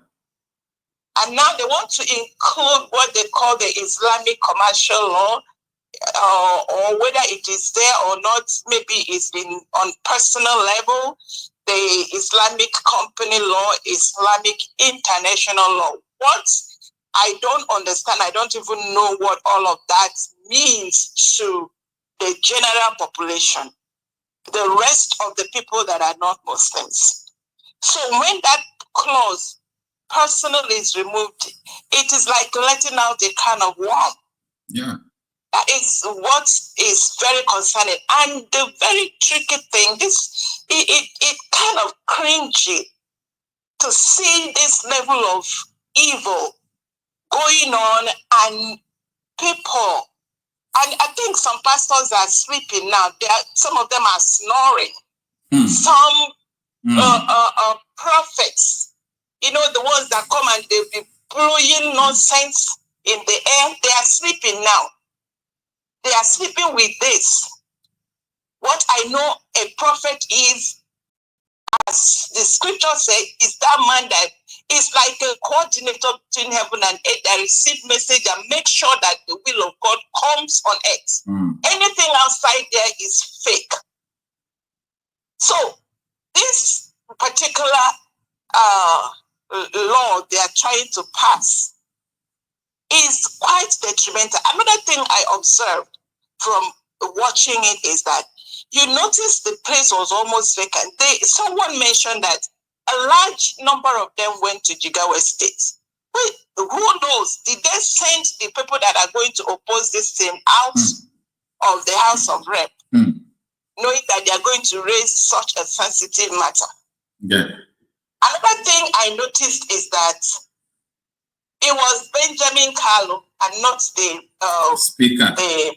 Speaker 11: And now they want to include what they call the Islamic commercial law, or whether it is there or not, maybe it's been on personal level, the Islamic company law, Islamic international law. What I don't understand, I don't even know what all of that means to the general population, the rest of the people that are not Muslims. So when that clause, personal, is removed, it is like letting out a can of worm.
Speaker 1: Yeah.
Speaker 11: That is what is very concerning. And the very tricky thing, it kind of cringy to see this level of evil going on, and people, and I think some pastors are sleeping now. Some of them are snoring. Some prophets, the ones that come and they'll be blowing nonsense in the air, they are sleeping now. They are sleeping with this. What I know a prophet is, as the scripture says, is that man that is like a coordinator between heaven and earth that receives message and make sure that the will of God comes on earth. Anything outside there is fake. So this particular law they are trying to pass is quite detrimental. Another thing I observed from watching it is that you notice the place was almost vacant. Someone mentioned that a large number of them went to Jigawa State. Wait, who knows? Did they send the people that are going to oppose this thing out of the House of Rep, knowing that they are going to raise such a sensitive matter?
Speaker 1: Yeah.
Speaker 11: Another thing I noticed is that it was Benjamin Kalu and not the
Speaker 1: speaker,
Speaker 11: the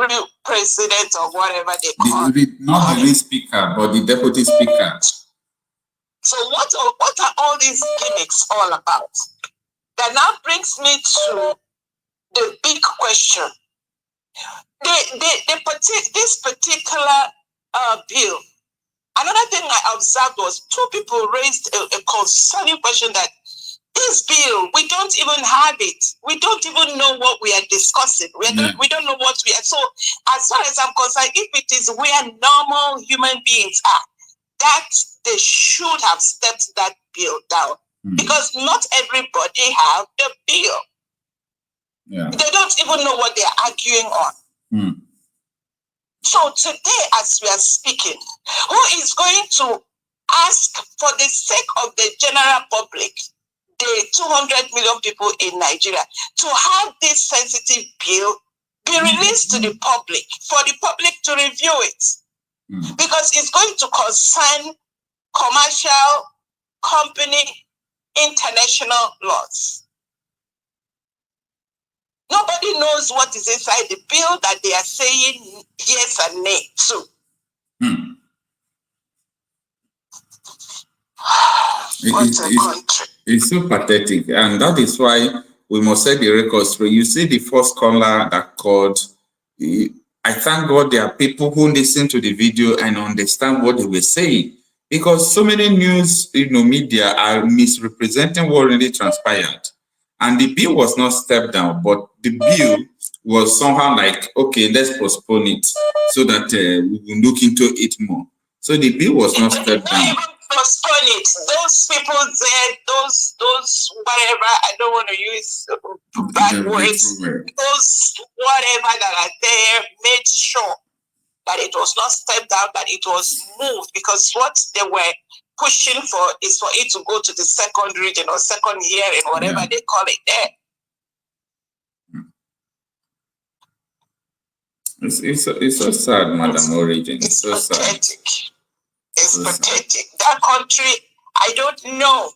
Speaker 11: real president or whatever they call it.
Speaker 1: Not the real speaker, but the deputy speaker.
Speaker 11: So what are all these gimmicks all about? That now brings me to the big question. This particular bill, another thing I observed was two people raised a concerning question that this bill, we don't even have it. We don't even know what we are discussing. We don't know what we are. So as far as I'm concerned, if it is where normal human beings are, that they should have stepped that bill down. Because not everybody have the bill. Yeah. They don't even know what they're arguing on. So today, as we are speaking, who is going to ask for the sake of the general public, the 200 million people in Nigeria, to have this sensitive bill be released to the public, for the public to review it? Because it's going to concern commercial, company, international laws. Nobody knows what is inside the bill that they are saying yes and nay to.
Speaker 1: It's so pathetic, and that is why we must set the record straight. You see the first caller that called. I thank God there are people who listen to the video and understand what they were saying. because so many news, media are misrepresenting what really transpired. And the bill was not stepped down, but the bill was somehow like, okay, let's postpone it so that we will look into it more. So the bill was not stepped down.
Speaker 11: Not even postpone it. Those people there, those whatever, I don't want to use bad words, those whatever that are there made sure that it was not stepped down, that it was moved, because what they were pushing for is for it to go to the second reading or second hearing, whatever they call it there.
Speaker 1: It's so sad, Madam Origin. It's so
Speaker 11: pathetic.
Speaker 1: Sad.
Speaker 11: It's so pathetic. Sad. That country, I don't know.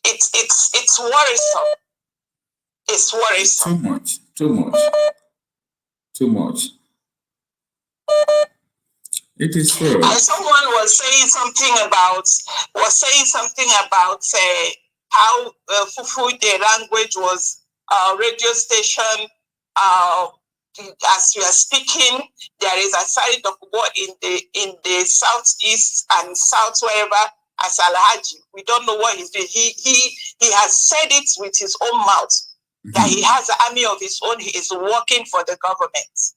Speaker 11: It's worrisome. It's worrisome.
Speaker 1: Too much. It is true.
Speaker 11: And someone was saying something about how Fufu, the language was radio station. As we are speaking, there is a side of war in the southeast and south wherever as Alhaji. We don't know what he's doing. He has said it with his own mouth that he has an army of his own. He is working for the government.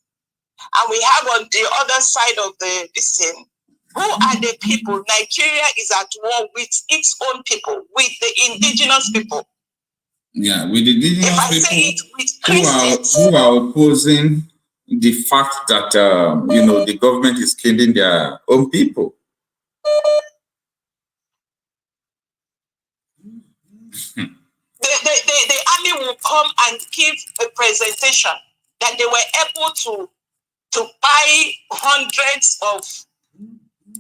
Speaker 11: And we have on the other side of this thing, who are the people? Nigeria is at war with its own people, with the indigenous people.
Speaker 1: Yeah, with the indigenous people who are opposing the fact that the government is killing their own people.
Speaker 11: The army will come and give a presentation that they were able to buy hundreds of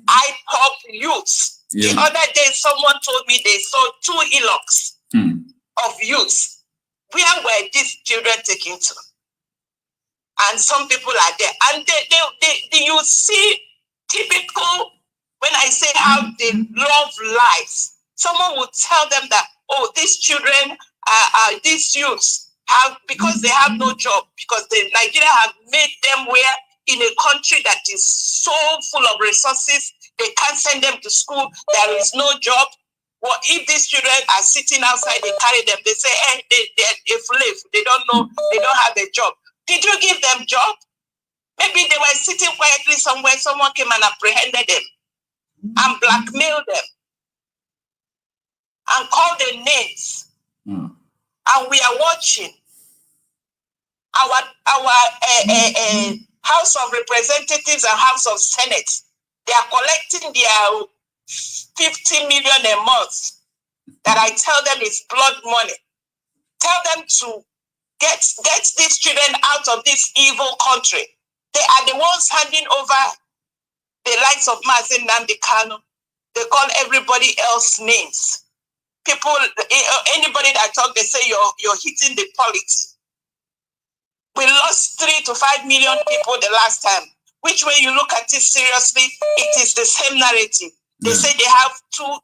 Speaker 11: ipob youths. The other day, someone told me they saw 2 hillocks of youths. Where were these children taken to? And some people are there. And you see typical, when I say how they love life, someone would tell them that, oh, these children, these youths, because they have no job, because Nigeria have made them where in a country that is so full of resources, they can't send them to school, there is no job. Well, if these children are sitting outside, they carry them, they say, hey, they're a slave, they don't know, they don't have a job. Did you give them job? Maybe they were sitting quietly somewhere, someone came and apprehended them and blackmailed them and called their names. And we are watching. Our House of Representatives and House of Senate, they are collecting their 50 million a month that I tell them is blood money. Tell them to get these children out of this evil country. They are the ones handing over the likes of Marcel, Nnamdi Kanu. They call everybody else names. People, anybody that talk, they say you're hitting the polity. We lost 3 to 5 million people the last time. Which way you look at it seriously, it is the same narrative. They say they have two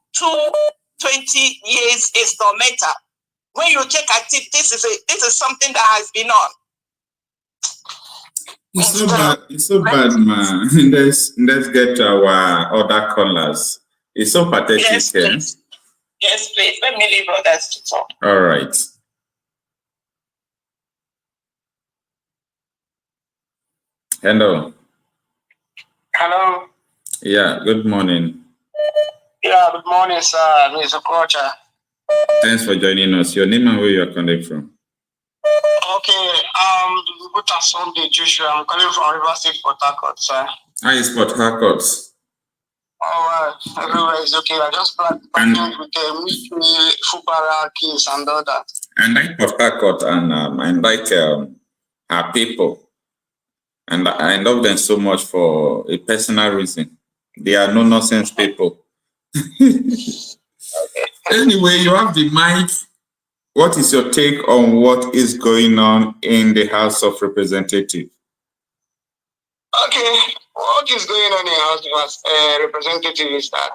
Speaker 11: 20 years instrumental. When you check at it, this is something that has been on.
Speaker 1: It's so bad, man. Let's get to our other callers. It's so pathetic.
Speaker 11: Yes, please. Yes, please. Let me leave others to talk.
Speaker 1: All right. Hello.
Speaker 12: Hello.
Speaker 1: Yeah, good morning.
Speaker 12: Yeah, good morning, sir. Mr. Okocha.
Speaker 1: Thanks for joining us. Your name and where you are calling from?
Speaker 12: Okay, good afternoon, Joshua. I'm calling from River State, Port Harcourt, sir.
Speaker 1: Hi, it's Port Harcourt.
Speaker 12: All right, everywhere is okay. I just back with the Fubara case and all that.
Speaker 1: I like Port Harcourt and I like our people. And I love them so much for a personal reason. They are no-nonsense people. Anyway, you have the mic. What is your take on what is going on in the House of Representatives?
Speaker 12: Okay, what is going on in the House of Representatives is that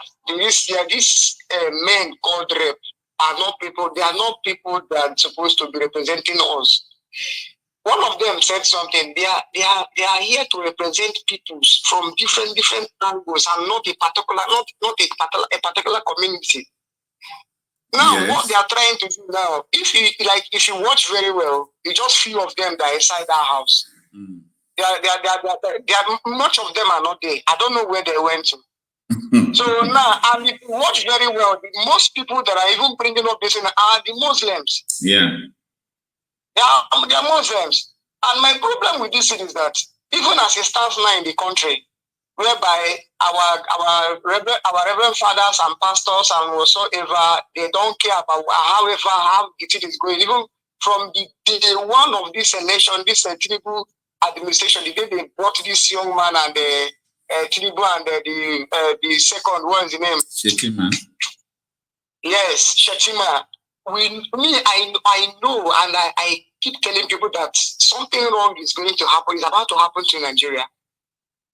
Speaker 12: these men called rep are not people. They are not people that are supposed to be representing us. one of them said something. They are here to represent peoples from different angles and not a particular community. Now, yes. What they are trying to do now, if you watch very well, it's just few of them that are inside that house. Mm. Much of them are not there. I don't know where they went to. So now, and if you watch very well, most people that are even bringing up this are the Muslims.
Speaker 1: Yeah.
Speaker 12: They are Muslims. And my problem with this is that even as it stands now in the country, whereby our reverend fathers and pastors and whatsoever, they don't care about how the thing is going. Even from the day one of this election, this Tinubu administration, the day they brought this young man and Tinubu and the second, what is the name?
Speaker 1: Shetima.
Speaker 12: Yes, Shetima. I know, and I keep telling people that something wrong is going to happen. It's about to happen to Nigeria.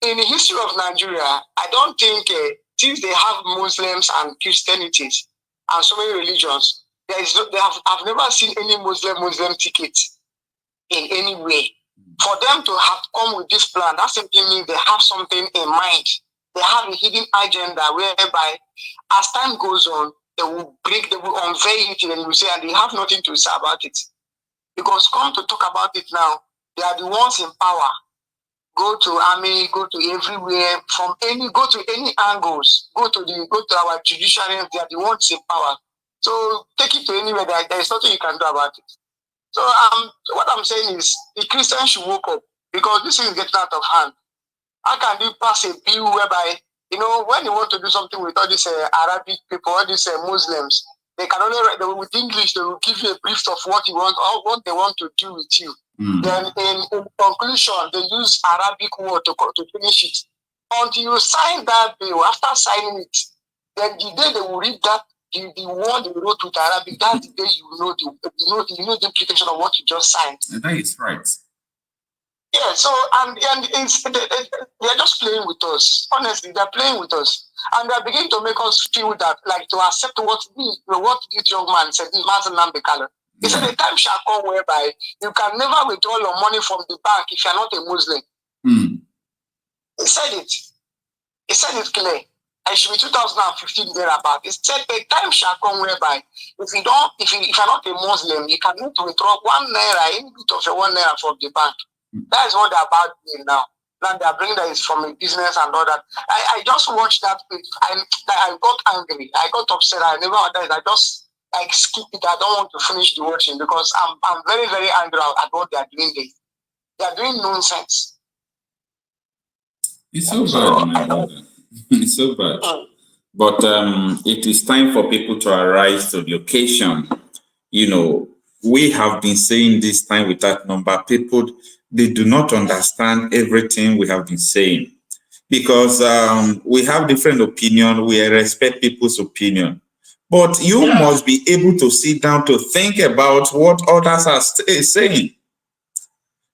Speaker 12: In the history of Nigeria, I don't think since they have Muslims and Christianities and so many religions, I've never seen any Muslim ticket in any way. For them to have come with this plan, that simply means they have something in mind. They have a hidden agenda whereby, as time goes on, they will unveil it, and they have nothing to say about it. Because come to talk about it now, they are the ones in power. Go to army, go to everywhere, go to any angles, go to our judiciary, they are the ones in power. So take it to anywhere, there is nothing you can do about it. So what I'm saying is the Christians should wake up, because this is getting out of hand. How can you pass a bill whereby, when you want to do something with all these Arabic people, all these Muslims, they can only write with English, they will give you a brief of what you want or what they want to do with you. Mm. Then in conclusion, they use Arabic word to finish it. Until you sign that bill, after signing it, then the day they will read that, the word they wrote with Arabic, that's the day you know the implication of what you just signed.
Speaker 1: That is right.
Speaker 12: Yeah, so and they're just playing with us. Honestly, they're playing with us. And they're beginning to make us feel that, like, to accept what this young man said, Marcel Nnamdi Kanu. He said, the time shall come whereby you can never withdraw your money from the bank if you're not a Muslim.
Speaker 1: Mm.
Speaker 12: He said it. He said it clear. It should be 2015 thereabout. He said the time shall come whereby if you're not a Muslim, you cannot withdraw 1 naira, any bit of your 1 naira from the bank. That is what they're about doing now. Now they're bringing that is from a business and all that. I just watched that. I got angry. I got upset. I never did. I just skip it. I don't want to finish the watching because I'm very, very angry at what they're doing there. They're doing nonsense.
Speaker 1: It's so bad, my brother. It's so bad. But it is time for people to arise to the occasion. We have been saying this time without number. People, they do not understand everything we have been saying. Because we have different opinion. We respect people's opinion. But you must be able to sit down to think about what others are saying.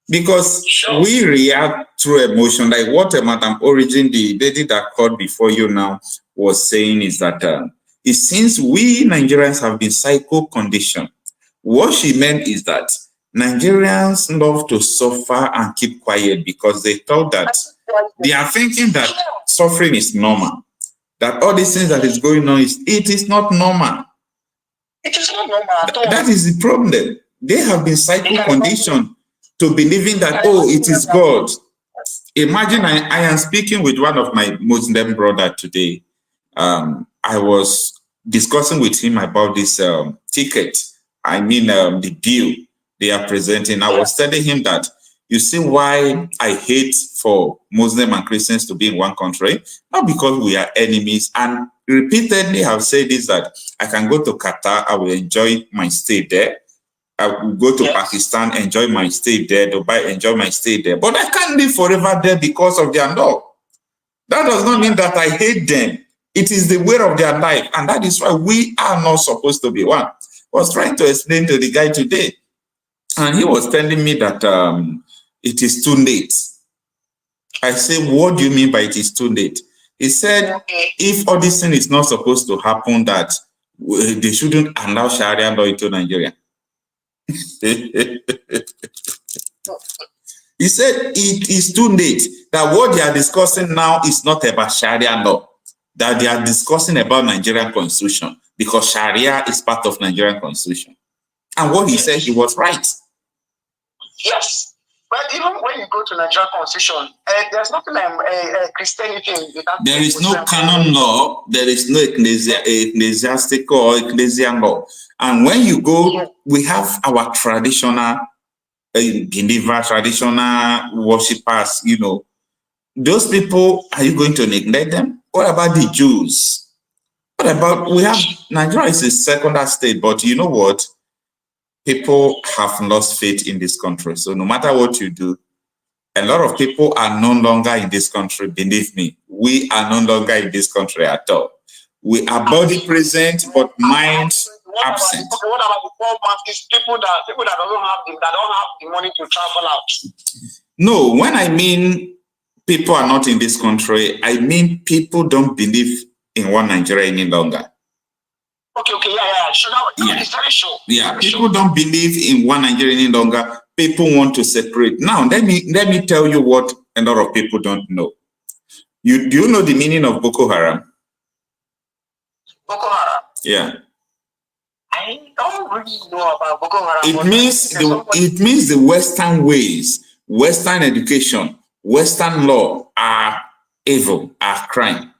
Speaker 1: Because we react through emotion, like what Madam Origin, the lady that called before you now, was saying is that since we Nigerians have been psycho-conditioned, what she meant is that Nigerians love to suffer and keep quiet because they thought that they are thinking that suffering is normal, that all these things that is going on, it is not normal.
Speaker 12: It is not normal at all.
Speaker 1: That is the problem. They have been psycho-conditioned to believing that, oh, it is God. Imagine I am speaking with one of my Muslim brother today. I was discussing with him about this ticket. The bill they are presenting. I was telling him that, you see why I hate for Muslim and Christians to be in one country? Not because we are enemies. And repeatedly have said this, that I can go to Qatar, I will enjoy my stay there. I will go to Pakistan, enjoy my stay there, Dubai, enjoy my stay there. But I can't live forever there because of their law. That does not mean that I hate them. It is the way of their life. And that is why we are not supposed to be one. I was trying to explain to the guy today. And he was telling me that it is too late. I said, what do you mean by it is too late? He said, if all this thing is not supposed to happen, that they shouldn't allow Sharia law into Nigeria. He said it is too late, that what they are discussing now is not about Sharia law, that they are discussing about Nigerian constitution, because Sharia is part of Nigerian constitution. And what he said, he was right.
Speaker 12: Yes. But even when you go to Nigerian constitution, there's nothing like Christianity.
Speaker 1: There is no canon law, there is no ecclesiastical or ecclesial law. And when you go, we have our traditional believers, traditional worshippers, you know. Those people, are you going to neglect them? What about the Jews? What about, we have, Nigeria is a secular state, but you know what? People have lost faith in this country. So no matter what you do, a lot of people are no longer in this country. Believe me, we are no longer in this country at all. We are body present, but mind absent.
Speaker 12: Okay, what about the poor masses, people that don't have the money to travel out?
Speaker 1: No, when I mean people are not in this country, I mean people don't believe in one Nigeria any longer.
Speaker 12: Okay, yeah. Sure, it's very sure.
Speaker 1: Yeah, people don't believe in one Nigeria any longer. People want to separate. Now, let me tell you what a lot of people don't know. Do you know the meaning of Boko Haram?
Speaker 12: Boko Haram?
Speaker 1: Yeah.
Speaker 12: I don't really know about Boko Haram.
Speaker 1: It means the Western ways, Western education, Western law are evil, are crime.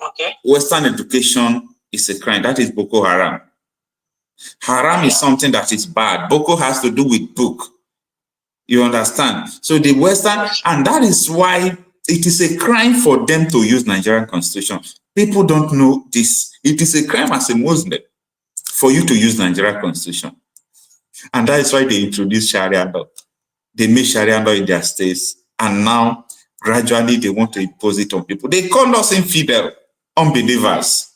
Speaker 12: Okay.
Speaker 1: Western education is a crime. That is Boko Haram. Haram is something that is bad. Boko has to do with book. You understand? So the Western, and that is why it is a crime for them to use Nigerian constitution. People don't know this. It is a crime as a Muslim for you to use Nigerian constitution. And that is why they introduced Sharia law. They made Sharia law in their states, and now gradually they want to impose it on people. They call us infidel, unbelievers.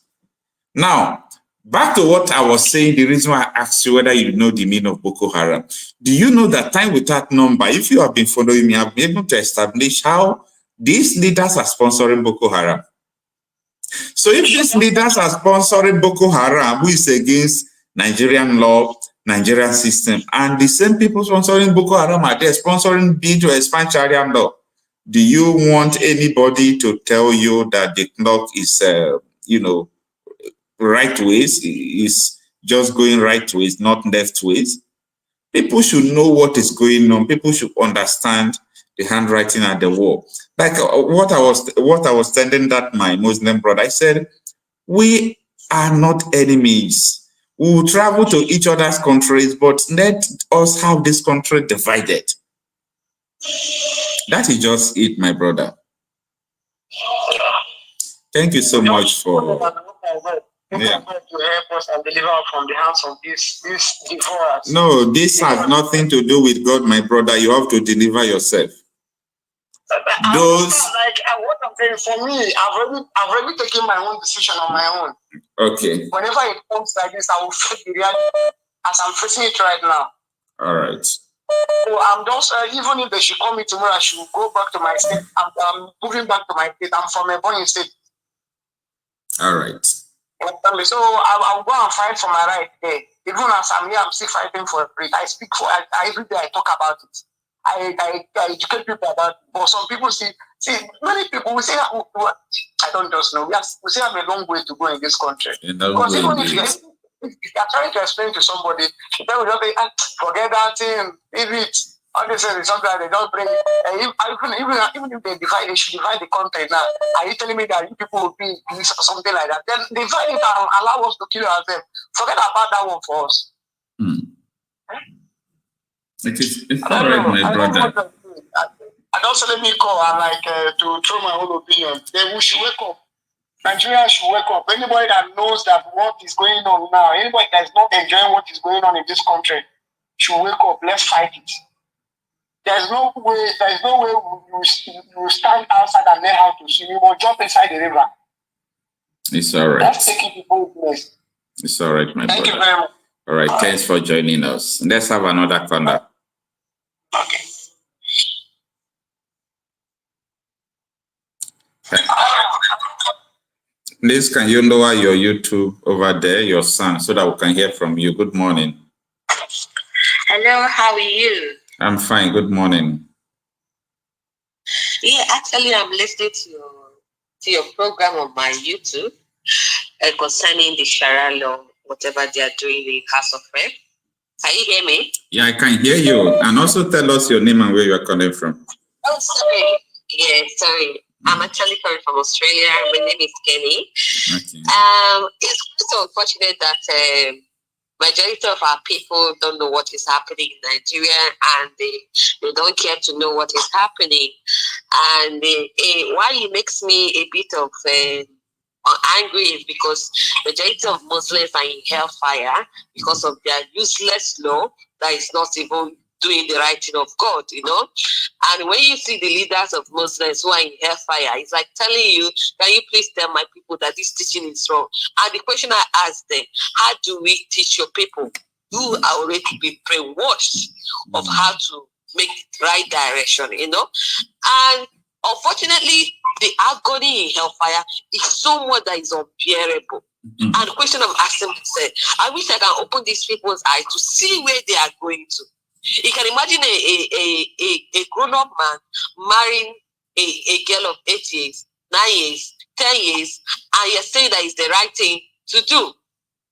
Speaker 1: Now, back to what I was saying, the reason why I asked you whether you know the meaning of Boko Haram. Do you know that time without number, if you have been following me, I've been able to establish how these leaders are sponsoring Boko Haram. So if these leaders are sponsoring Boko Haram, who is against Nigerian law, Nigerian system, and the same people sponsoring Boko Haram are there sponsoring bill to expand Sharia law, do you want anybody to tell you that the clock is, right ways, is just going right ways, not left ways? People should know what is going on. People should understand the handwriting at the wall. Like what I was telling that my Muslim brother, I said, we are not enemies. We will travel to each other's countries, but let us have this country divided. That is just it, my brother. Thank you so much for... Yeah.
Speaker 12: To help us and deliver from the hands of these devourers.
Speaker 1: No, this has nothing to do with God, my brother. You have to deliver yourself.
Speaker 12: What I'm saying, for me, I've already taken my own decision on my own.
Speaker 1: Okay.
Speaker 12: Whenever it comes like this, I will face the reality as I'm facing it right now.
Speaker 1: All right.
Speaker 12: So I'm just, even if they should call me tomorrow, I should go back to my state. I'm moving back to my state. I'm from a Ebonyi state.
Speaker 1: All right.
Speaker 12: So I'll go and fight for my right there. Even as I'm here, I'm still fighting for it. I speak for it. Every day I talk about it. I educate people about it. But some people see many people will say, I don't just know. We still have a long way to go in this country. Because even if you're trying to explain to somebody, they will just say, forget that thing, leave it. All they say is something that they don't bring. Even if they should divide the country now. Are you telling me that you people will be or something like that? Then divide it and allow us to kill ourselves. Forget about that one for us.
Speaker 1: It's all right, my brother.
Speaker 12: And also let me call and to throw my own opinion. We should wake up. Nigeria should wake up. Anybody that knows that what is going on now, anybody that is not enjoying what is going on in this country, should wake up. Let's fight it. There's no way you stand outside and learn how to swim. You will jump inside the river.
Speaker 1: It's all right.
Speaker 12: Let's take it to both ways.
Speaker 1: It's all right, my brother.
Speaker 12: Thank you very much.
Speaker 1: All right, thanks for joining us. Let's have another caller.
Speaker 12: Okay.
Speaker 1: Please, can you lower your YouTube over there, your sound, so that we can hear from you? Good morning.
Speaker 13: Hello, how are you?
Speaker 1: I'm fine. Good morning.
Speaker 13: Yeah, actually, I'm listening to your program on my YouTube concerning the Sharia law, whatever they are doing in the House of Rep. Can you hear me?
Speaker 1: Yeah, I can hear you. And also tell us your name and where you are calling from.
Speaker 13: Oh, sorry. Yeah, sorry. I'm actually coming from Australia. My name is Kenny.
Speaker 1: Okay.
Speaker 13: It's so unfortunate that majority of our people don't know what is happening in Nigeria, and they don't care to know what is happening. And why it makes me a bit of angry is because majority of Muslims are in hellfire because of their useless law that is not even doing the right thing of God, you know. And when you see the leaders of Muslims who are in hellfire, it's like telling you, can you please tell my people that this teaching is wrong? And the question I ask them, how do we teach your people who are already been brainwashed of how to make right direction, you know? And unfortunately, the agony in hellfire is so much that is unbearable. And the question I'm asking myself, I wish I can open these people's eyes to see where they are going to. You can imagine a grown-up man marrying a girl of 8 years, 9 years, 10 years, and you're saying that it's the right thing to do.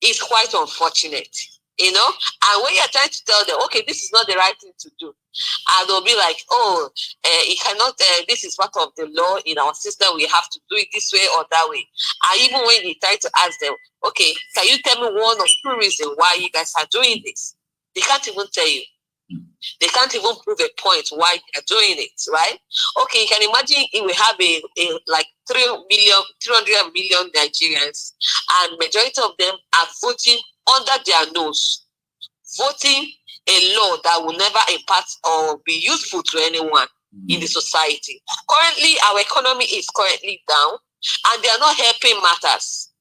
Speaker 13: It's quite unfortunate, you know? And when you're trying to tell them, okay, this is not the right thing to do, and they'll be like, oh, it cannot, this is part of the law in our system, we have to do it this way or that way. And even when you try to ask them, okay, can you tell me one or two reasons why you guys are doing this? They can't even tell you. They can't even prove a point why they're doing it, right? Okay, you can imagine if we have a like 300 million Nigerians, and majority of them are voting under their nose, voting a law that will never impact or be useful to anyone in the society. Currently, our economy is currently down, and they are not helping matters.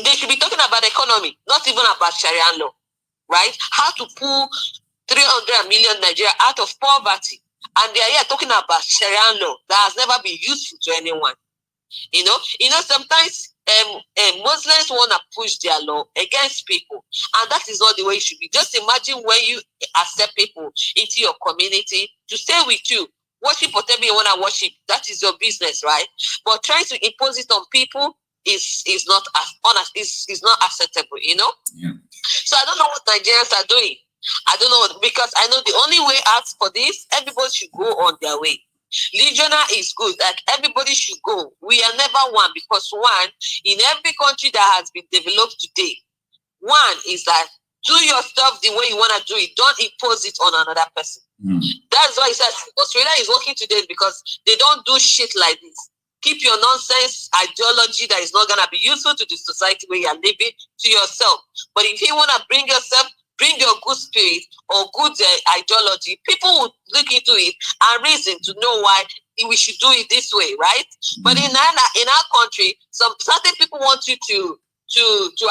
Speaker 13: They should be talking about economy, not even about Sharia law, right? How to pull 300 million Nigeria out of poverty, and they are here talking about Sharia law that has never been useful to anyone. You know, sometimes Muslims want to push their law against people, and that is not the way it should be. Just imagine when you accept people into your community to stay with you, worship whatever you want to worship. That is your business, right? But trying to impose it on people is not honest. Is not acceptable. You know.
Speaker 1: Yeah.
Speaker 13: So I don't know what Nigerians are doing. I don't know, because I know the only way out for this, everybody should go on their way. Legionnaire is good, like everybody should go. We are never one, because one, in every country that has been developed today, one is that do your stuff the way you want to do it. Don't impose it on another person. That's why I said Australia is working today, because they don't do shit like this. Keep your nonsense ideology that is not going to be useful to the society where you are living to yourself. But if you want to bring your good spirit or good ideology, people will look into it and reason to know why we should do it this way, right? But in our country, some certain people want you to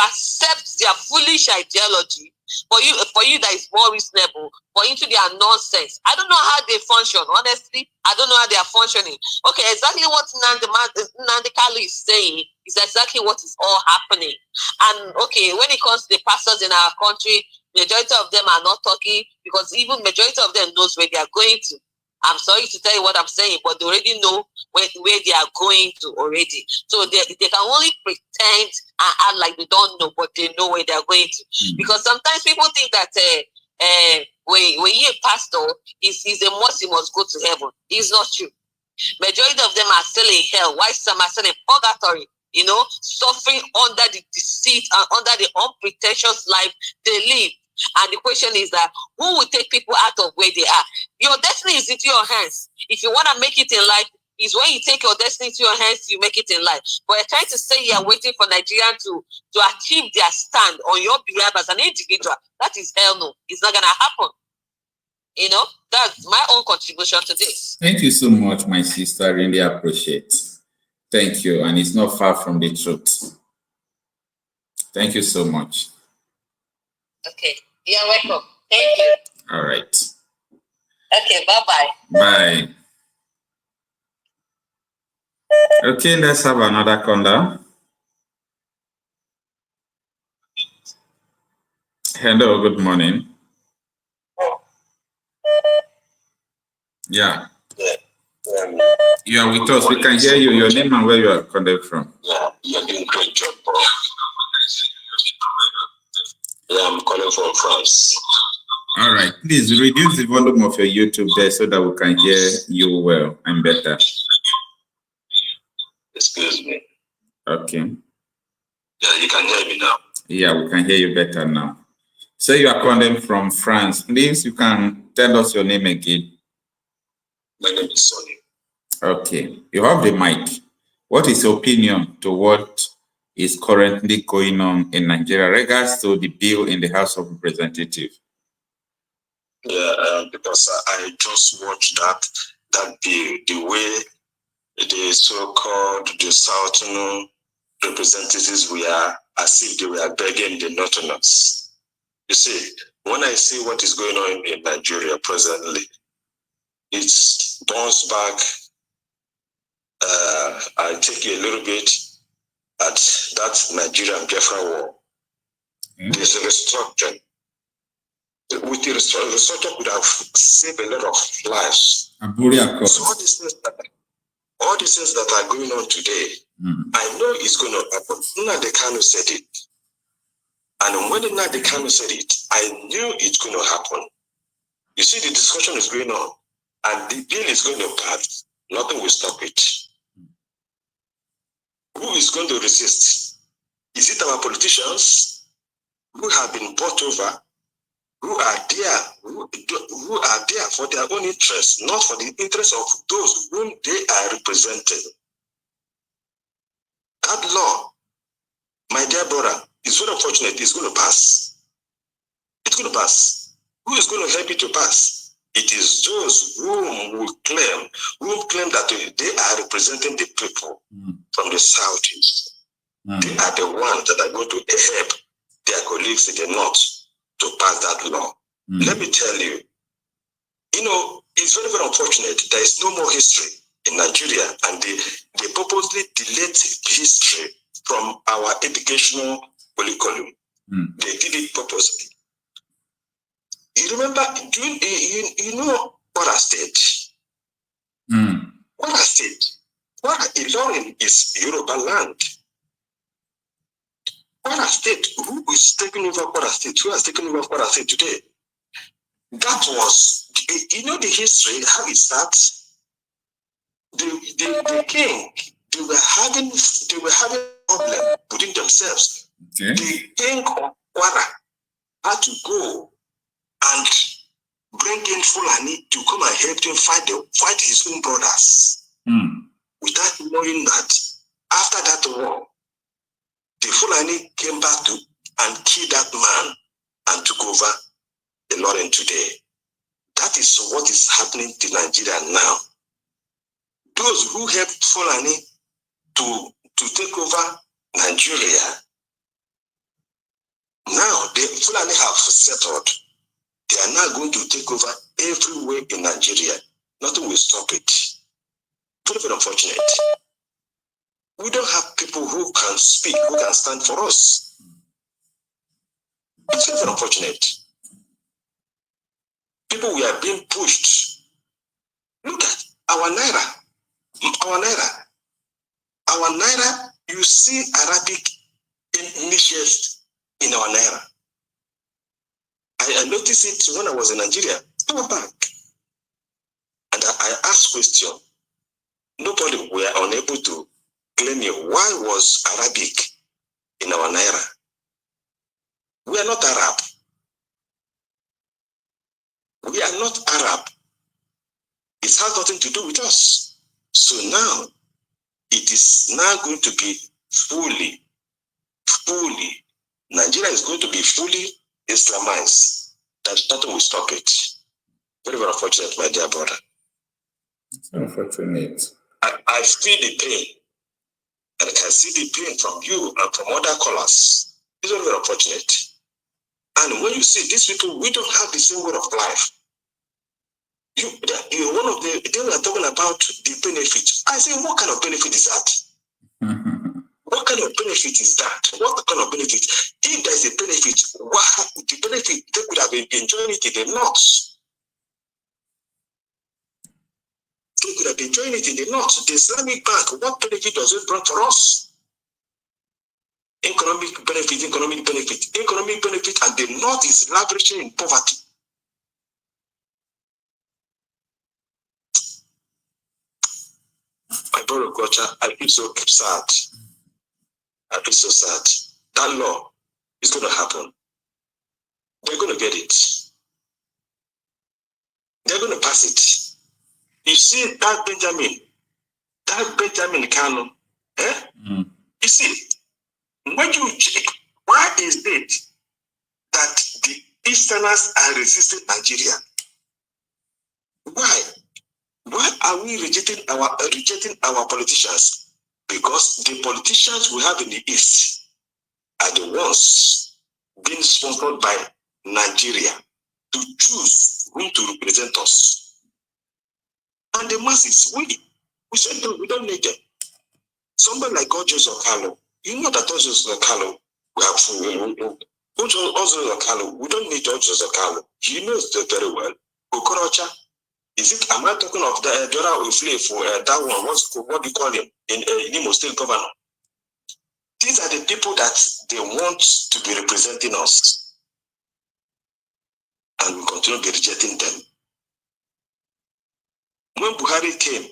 Speaker 13: accept their foolish ideology for you that is more reasonable, for into their nonsense. I don't know how they function, honestly. I don't know how they are functioning. Okay, exactly what Nnamdi Kanu is saying is exactly what is all happening. And okay, when it comes to the pastors in our country, majority of them are not talking, because even majority of them knows where they are going to. I'm sorry to tell you what I'm saying, but they already know where they are going to already. So they can only pretend and act like they don't know, but they know where they are going to. Because sometimes people think that when you're a pastor, is a must, you must go to heaven. It's not true. Majority of them are still in hell, while some are still in purgatory, you know, suffering under the deceit and under the unpretentious life they live. And the question is that who will take people out of where they are? Your destiny is into your hands. If you want to make it in life, is when you take your destiny into your hands, you make it in life. But you're trying to say you're waiting for Nigeria to achieve their stand on your behalf as an individual. That is hell no. It's not going to happen. You know, that's my own contribution to this.
Speaker 1: Thank you so much, my sister. I really appreciate. Thank you. And it's not far from the truth. Thank you so much.
Speaker 13: Okay. You're welcome. Thank you.
Speaker 1: All right.
Speaker 13: Okay, bye-bye.
Speaker 1: Bye. Okay, let's have another caller. Hello, good morning. Yeah. You are with us. We can hear you. Your name and where you are connected from.
Speaker 12: Yeah, you're doing great job, bro. Yeah, I'm calling from France.
Speaker 1: All right. Please reduce the volume of your YouTube there so that we can hear you well and better.
Speaker 12: Excuse me.
Speaker 1: Okay.
Speaker 12: Yeah, you can hear me now.
Speaker 1: Yeah, we can hear you better now. So you are calling from France. Please, you can tell us your name again.
Speaker 12: My name is Sonny.
Speaker 1: Okay. You have the mic. What is your opinion to what is currently going on in Nigeria regards to the bill in the House of Representatives?
Speaker 12: Yeah, because I just watched that bill, the way the so-called the Southern representatives were, as if they were begging the Northerners. You see, when I see what is going on in Nigeria presently, it bounce back. I take a little bit at that Nigerian Biafra war. There's a restructuring. With the restructure could have saved a lot of lives. So all these things that are going on today, I know it's going to happen. Nnamdi Kanu said it. And when Nnamdi Kanu said it, I knew it's going to happen. You see, the discussion is going on, and the bill is going to pass. Nothing will stop it. Who is going to resist? Is it our politicians who have been bought over, who are there, who are there for their own interests, not for the interests of those whom they are representing? That law, my dear brother, is very unfortunate. It's going to pass. It's going to pass. Who is going to help it to pass? It is those whom claim that they are representing the people from the Southeast. They are the ones that are going to help their colleagues in the North to pass that law. Let me tell you, it's very, very unfortunate. There is no more history in Nigeria, and they purposely delete history from our educational curriculum. They did it purposely. You remember, you know Kwara State? Kwara State. Ilorin is Yoruba land. Kwara State, who is taking over Kwara State? Who has taken over Kwara State today? That was, the history, how it starts. The king, they were having problem within themselves. Okay. The king of Kwara had to go and bring in Fulani to come and help him fight his own brothers. Without knowing that after that war, the Fulani came back to and killed that man and took over the Ilorin today. That is what is happening to Nigeria now. Those who helped Fulani to take over Nigeria, now the Fulani have settled. They are now going to take over everywhere in Nigeria. Nothing will stop it. Very, very unfortunate. We don't have people who can speak, who can stand for us. It's very, very unfortunate. People, we are being pushed. Look at our Naira. Our Naira, you see Arabic initials in our Naira. I noticed it when I was in Nigeria, our bank. And I asked question. Nobody were unable to claim me. Why was Arabic in our Naira? We are not Arab. We are not Arab. It has nothing to do with us. So now, it is now going to be fully, Nigeria is going to be fully Islamized. That nothing will stop it. Very, very unfortunate, my dear brother.
Speaker 1: It's unfortunate.
Speaker 12: I feel the pain. And I can see the pain from you and from other callers. It's very, very unfortunate. And when you see these people, we don't have the same way of life. You're one of the, they were talking about the benefit. I say, what kind of benefit is that? What kind of benefit is that? What kind of benefit? If there's a benefit, the benefit, they could have been enjoying it in the North.
Speaker 14: could have been enjoying it in the north. The Islamic Bank, what benefit does it bring for us? Economic benefit, economic benefit. Economic benefit, and the north is languishing in poverty. My brother Okocha, I feel so sad. I feel so sad. That law is going to happen. They're going to get it. They're going to pass it. You see that Benjamin Kanu, You see, when you check, why is it that the Easterners are resisting Nigeria? Why? Why are we rejecting our politicians? Because the politicians we have in the East are the ones being sponsored by Nigeria to choose who to represent us. And the masses, we said we don't need them. Somebody like Ojo Kanu, you know that Ojo Kanu, we don't need Ojo Kanu. He knows that very well. Okocha, am I talking of the Dora Ofle for that one? What do you call him in Imo State Governor? These are the people that they want to be representing us, and we continue to be rejecting them. When Buhari came,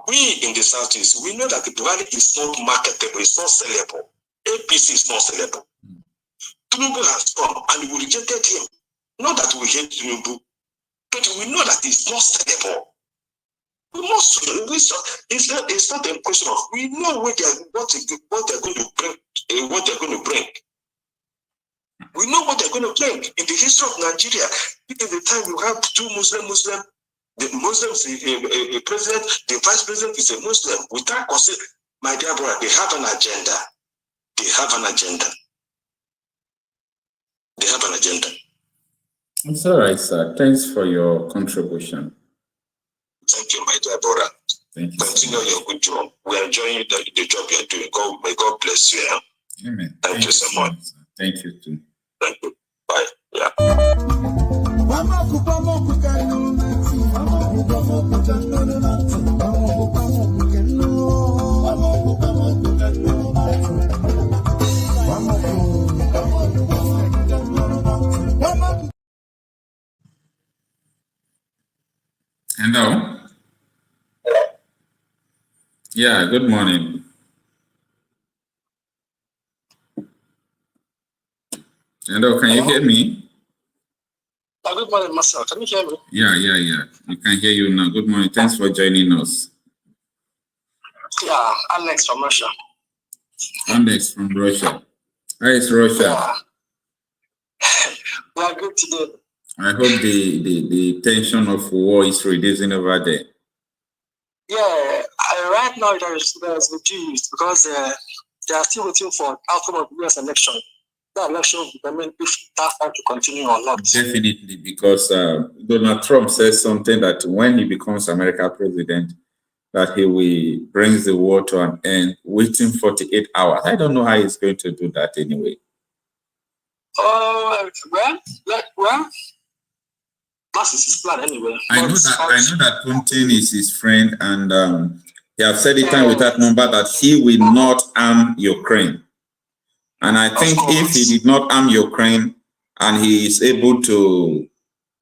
Speaker 14: we in the Southeast, we know that the Buhari is not marketable, it's not sellable. APC is not sellable. Tinubu has come and we rejected him. Not that we hate Tinubu, but we know that it's not sellable. It's not a question of, we know what they're going to bring, We know what they're going to bring. In the history of Nigeria, in the time you have two Muslim, the Muslims, a president, the vice president is a Muslim. Without consider, my dear brother, they have an agenda. They have an agenda. They have an agenda.
Speaker 1: It's all right, sir. Thanks for your contribution.
Speaker 14: Thank you, my dear brother.
Speaker 1: Thank you.
Speaker 14: Continue your good job. We are enjoying the job you are doing. May God bless you.
Speaker 1: Amen.
Speaker 14: Thank you so much.
Speaker 1: Thank you too.
Speaker 14: Thank you. Bye. Yeah.
Speaker 1: Hello. Yeah, good morning. Hello, can you hear me?
Speaker 6: Good morning, Marcel. Can you hear me?
Speaker 1: Yeah. We can hear you now. Good morning. Thanks for joining us.
Speaker 6: Yeah, Alex from Russia.
Speaker 1: Alex from Russia. How is Russia?
Speaker 6: Yeah. We are good today.
Speaker 1: I hope the tension of war is reducing over there.
Speaker 6: Yeah, right now it is reduced because they are still waiting for outcome of the US election. That election will determine if that fight to continue or not.
Speaker 1: Definitely, because Donald Trump says something that when he becomes American president, that he will bring the war to an end within 48 hours. I don't know how he's going to do that anyway.
Speaker 6: Well, that's his plan anyway.
Speaker 1: I know that Putin is his friend, and he has said it time without number that he will not arm Ukraine. And I think if he did not arm Ukraine and he is able to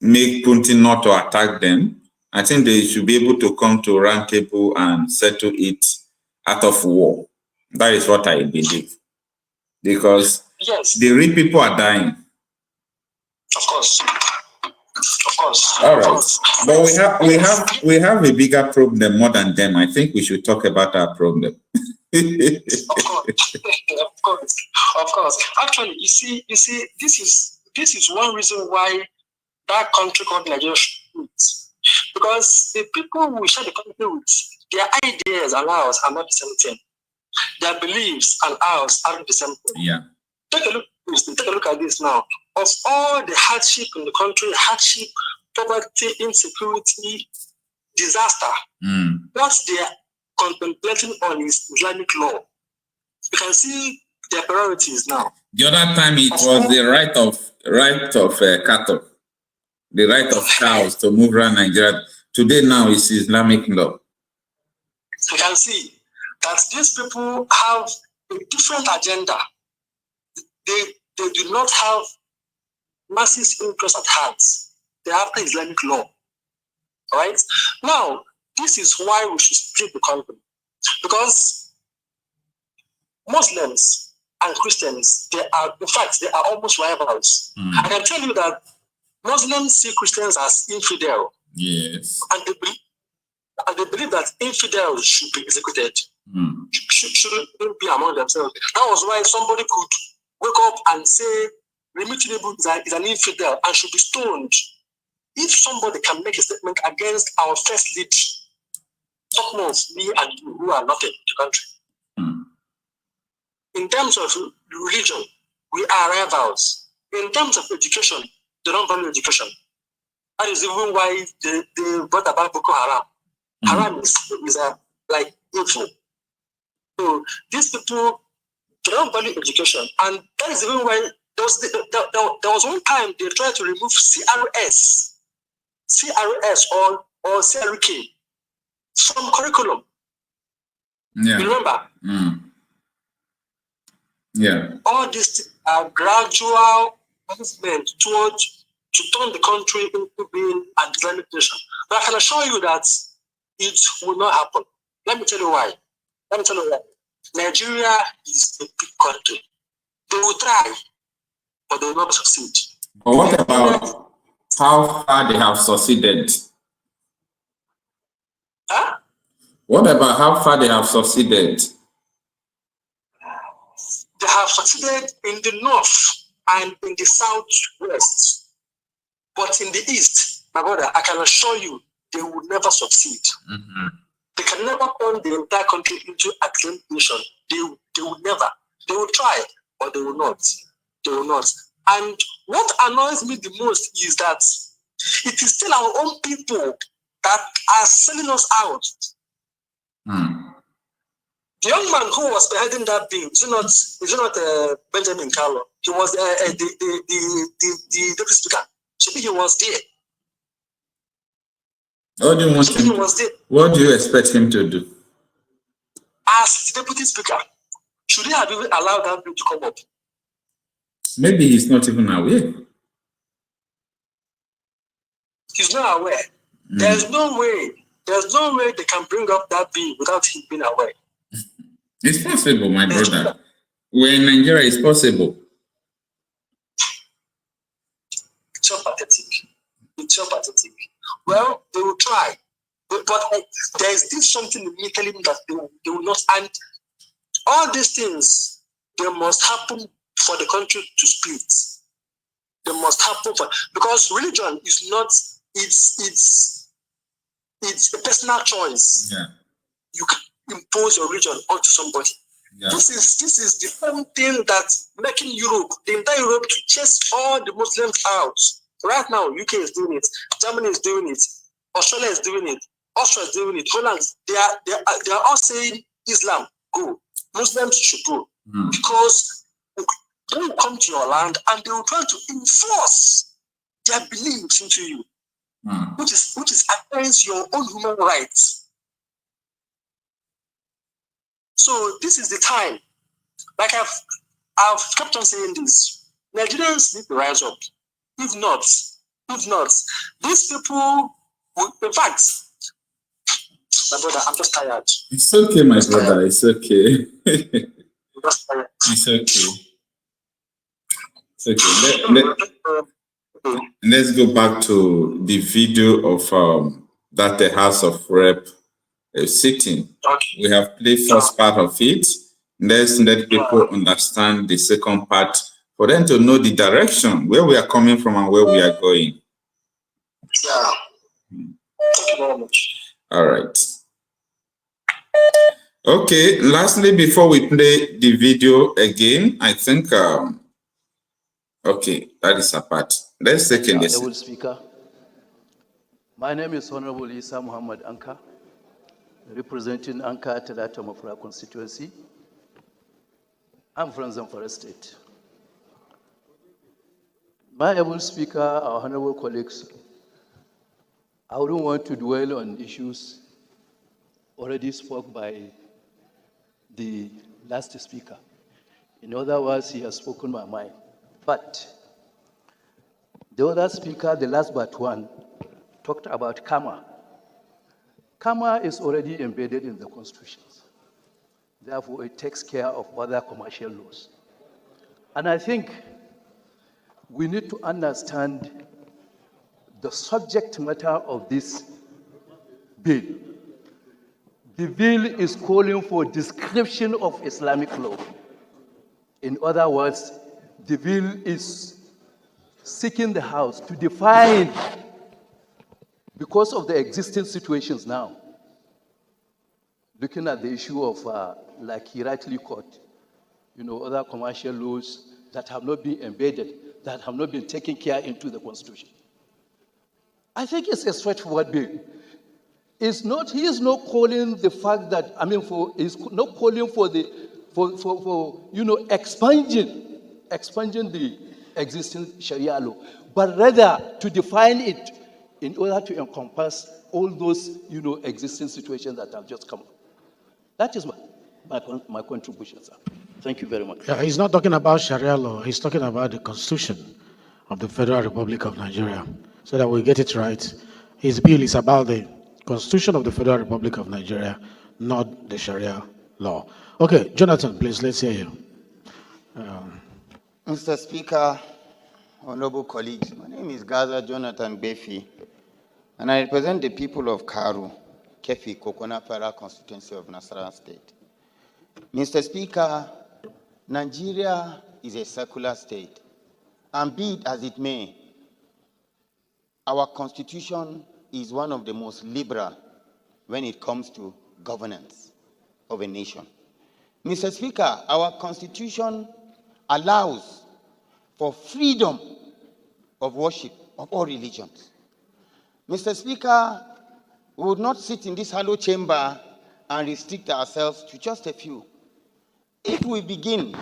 Speaker 1: make Putin not to attack them, I think they should be able to come to a round table and settle it out of war. That is what I believe. Because the real people are dying.
Speaker 6: Of course.
Speaker 1: All right. But we have a bigger problem more than them. I think we should talk about our problem.
Speaker 6: Of course. Actually, you see, this is one reason why that country called Nigeria shoots. Because the people we share the country with, their ideas and ours are not the same thing. Their beliefs and ours aren't the same thing.
Speaker 1: Yeah.
Speaker 6: Take a look at this now. Of all the hardship in the country, poverty, insecurity, disaster, what they are contemplating on is Islamic law. You can see their priorities now.
Speaker 1: The other time it was the right of cattle, the right of cows to move around Nigeria. Today now is Islamic law.
Speaker 12: You can see that these people have a different agenda. They do not have masses' interest at heart. They have the Islamic law. All right? Now, this is why we should split the country. Because Muslims and Christians, they are almost rivals. I can tell you that Muslims see Christians as infidel.
Speaker 1: Yes.
Speaker 12: And they believe that infidels should be executed. Shouldn't be among themselves. That was why somebody could wake up and say Tinubu is an infidel and should be stoned. If somebody can make a statement against our first lead, topmost, me and you, who are nothing to the country. In terms of religion, we are rivals. In terms of education, they don't value education. That is even why they brought about Boko Haram. Haram is like evil. So these people, they don't value education. And that is even why there was one time they tried to remove CRS or CRK from curriculum.
Speaker 1: Yeah.
Speaker 12: You remember?
Speaker 1: Yeah.
Speaker 12: All these are gradual movement towards to turn the country into being an Islamic nation. But I can assure you that it will not happen. Let me tell you why. Nigeria is a big country. They will try, but they will not succeed.
Speaker 1: But what about how far they have succeeded?
Speaker 12: Huh?
Speaker 1: What about how far they have succeeded?
Speaker 12: They have succeeded in the north and in the southwest. But in the east, my brother, I can assure you, they will never succeed. They can never turn the entire country into a clean nation. They will never. They will try, but they will not. They will not. And what annoys me the most is that it is still our own people that are selling us out. The young man who was behind that bill, is it not Benjamin Carlo? He was the deputy speaker. So he was there.
Speaker 1: What do you expect him to do?
Speaker 12: As the deputy speaker, should he have even allowed that bill to come up?
Speaker 1: Maybe he's not even aware.
Speaker 12: He's not aware. There's no way they can bring up that bill without him being aware.
Speaker 1: It's possible, my brother. We're in Nigeria, it's possible.
Speaker 12: It's so pathetic. It's so pathetic. Well, they will try. But there's this something in me telling me that they will not. And all these things, they must happen for the country to split. They must happen because religion is not, it's a personal choice.
Speaker 1: Yeah.
Speaker 12: You can impose your religion onto somebody. Yeah. This is the whole thing that's making Europe, the entire Europe, to chase all the Muslims out. Right now, UK is doing it, Germany is doing it, Australia is doing it, Austria is doing it, Holland. They are all saying Islam go, Muslims should go, because they will come to your land and they will try to enforce their beliefs into you, which is against your own human rights. So this is the time. Like I've kept on saying this. Nigerians need to rise up. If not, these people will, in fact, my brother, I'm just tired.
Speaker 1: It's okay, my brother. It's okay. It's okay. It's okay. Let's go back to the video of that the House of Rep sitting. Okay. We have played first part of it. Let's let people understand the second part for them to know the direction, where we are coming from and where we are going.
Speaker 12: Yeah. Thank you very much.
Speaker 1: All right. Okay. Lastly, before we play the video again, I think, okay, that is a part. Let's take a listen.
Speaker 15: Speaker, my name is Honorable Isa Muhammad Anka, representing Anka Telata Mafra constituency. I'm from Zamfara State. My able speaker, our honorable colleagues, I wouldn't want to dwell on issues already spoke by the last speaker. In other words, he has spoken my mind. But the other speaker, the last but one, talked about karma. Karma is already embedded in the constitutions. Therefore, it takes care of other commercial laws. And I think we need to understand the subject matter of this bill. The bill is calling for description of Islamic law. In other words, the bill is seeking the House to define, because of the existing situations now, looking at the issue of, like he rightly quoted, other commercial laws that have not been embedded, that have not been taken care into the Constitution. I think it's a straightforward bill. He is not calling the fact that, he's not calling for expunging the existing Sharia law, but rather to define it in order to encompass all those, existing situations that have just come up. That is my contribution, sir. Thank you very much.
Speaker 5: Yeah, he's not talking about Sharia law. He's talking about the Constitution of the Federal Republic of Nigeria. So that we get it right, his bill is about the Constitution of the Federal Republic of Nigeria, not the Sharia law. Okay, Jonathan, please, let's hear you.
Speaker 16: Mr. Speaker, honorable colleagues, my name is Gaza Jonathan Befi, and I represent the people of Karu, Kefi, Kokona Federal Constituency of Nasarawa State. Mr. Speaker, Nigeria is a secular state, and be it as it may, our constitution is one of the most liberal when it comes to governance of a nation. Mr. Speaker, our constitution allows for freedom of worship of all religions. Mr. Speaker, we would not sit in this hollow chamber and restrict ourselves to just a few. If we begin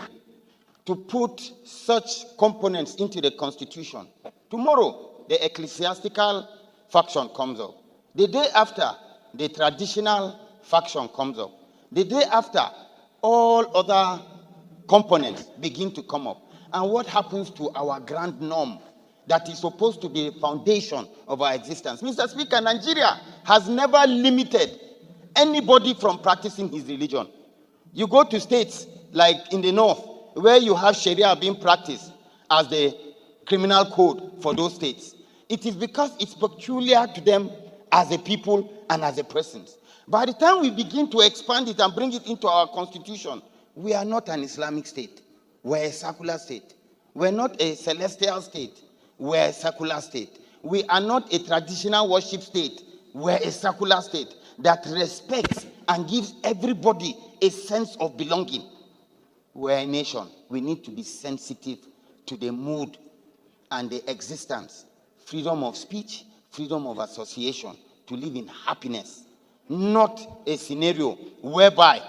Speaker 16: to put such components into the constitution, tomorrow the ecclesiastical faction comes up. The day after, the traditional faction comes up. The day after, all other components begin to come up. And what happens to our grand norm that is supposed to be the foundation of our existence? Mr. Speaker, Nigeria has never limited anybody from practicing his religion. You go to states like in the north, where you have Sharia being practiced as the criminal code for those states. It is because it's peculiar to them as a people and as a persons. By the time we begin to expand it and bring it into our constitution, we are not an Islamic state. We're a secular state. We're not a celestial state. We're a secular state. We are not a traditional worship state. We're a secular state that respects and gives everybody a sense of belonging. We're a nation. We need to be sensitive to the mood and the existence, freedom of speech, freedom of association, to live in happiness, not a scenario whereby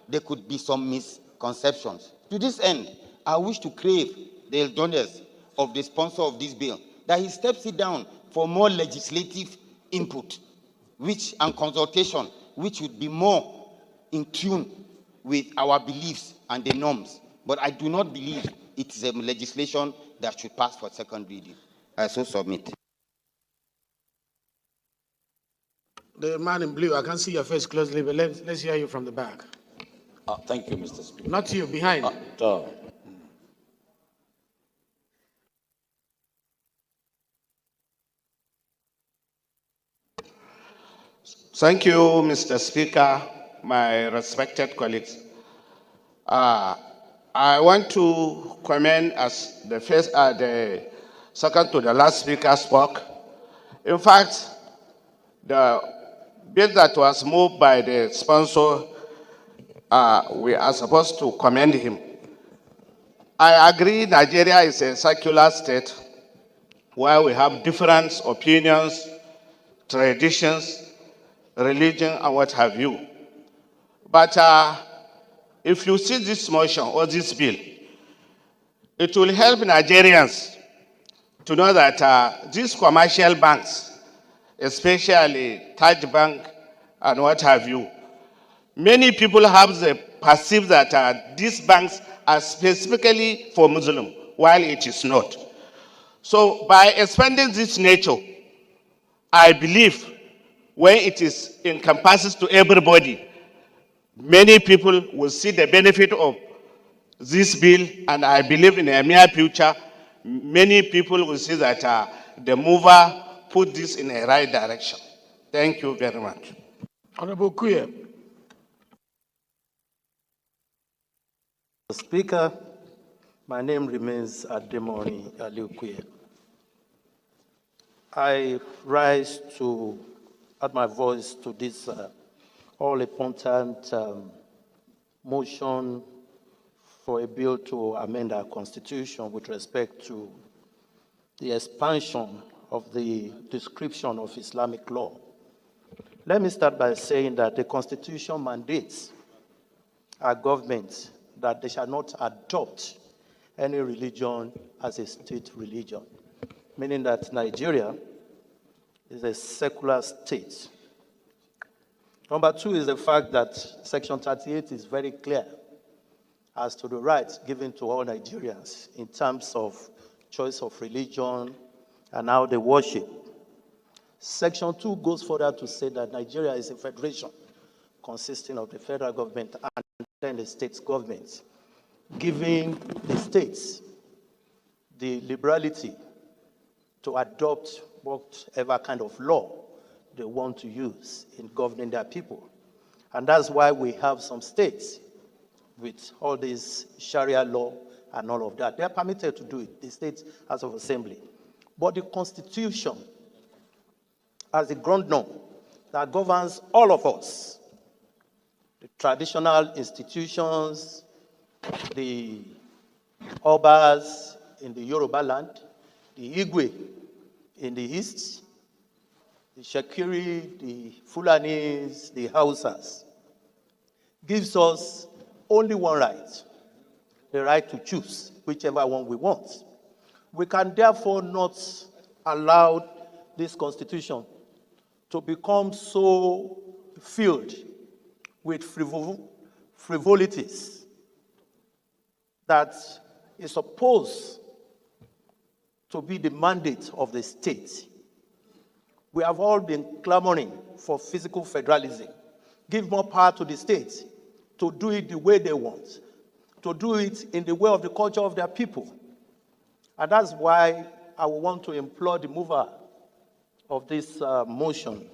Speaker 16: there could be some misconceptions. To this end, I wish to crave the indulgence of the sponsor of this bill that he steps it down for more legislative input, and consultation, which would be more in tune with our beliefs and the norms. But I do not believe it is a legislation that should pass for second reading. I so submit.
Speaker 5: The man in blue, I can't see your face closely, but let's hear you from the back.
Speaker 17: Thank you, Mr. Speaker.
Speaker 5: Not you, behind.
Speaker 18: Thank you, Mr. Speaker, my respected colleagues. I want to comment as the second to the last speaker spoke. In fact, the bill that was moved by the sponsor, we are supposed to commend him. I agree Nigeria is a secular state where we have different opinions, traditions, religion, and what have you. But if you see this motion or this bill, it will help Nigerians to know that these commercial banks, especially Taj Bank and what have you. Many people have the perceive that these banks are specifically for Muslim, while it is not. So by expanding this nature, I believe when it is encompasses to everybody, many people will see the benefit of this bill, and I believe in a near future, many people will see that the mover put this in a right direction. Thank you very much.
Speaker 5: Honorable Kuye.
Speaker 19: Speaker, my name remains Ademoni Aliukuye. I rise to add my voice to this all-important motion for a bill to amend our constitution with respect to the expansion of the description of Islamic law. Let me start by saying that the constitution mandates our government that they shall not adopt any religion as a state religion, meaning that Nigeria is a secular state. Number two is the fact that Section 38 is very clear as to the rights given to all Nigerians in terms of choice of religion and how they worship. Section 2 goes further to say that Nigeria is a federation consisting of the federal government and then the state government, giving the states the liberality to adopt whatever kind of law they want to use in governing their people. And that's why we have some states with all this Sharia law and all of that. They are permitted to do it, the States House of Assembly. But the Constitution, as the ground norm that governs all of us, the traditional institutions, the Obas in the Yoruba land, the Igwe in the east, the Shakiri, the Fulanis, the Hausas, gives us only one right, the right to choose whichever one we want. We can therefore not allow this constitution to become so filled with frivolities that is supposed to be the mandate of the state. We have all been clamoring for physical federalism. Give more power to the states to do it the way they want, to do it in the way of the culture of their people. And that's why I would want to implore the mover of this motion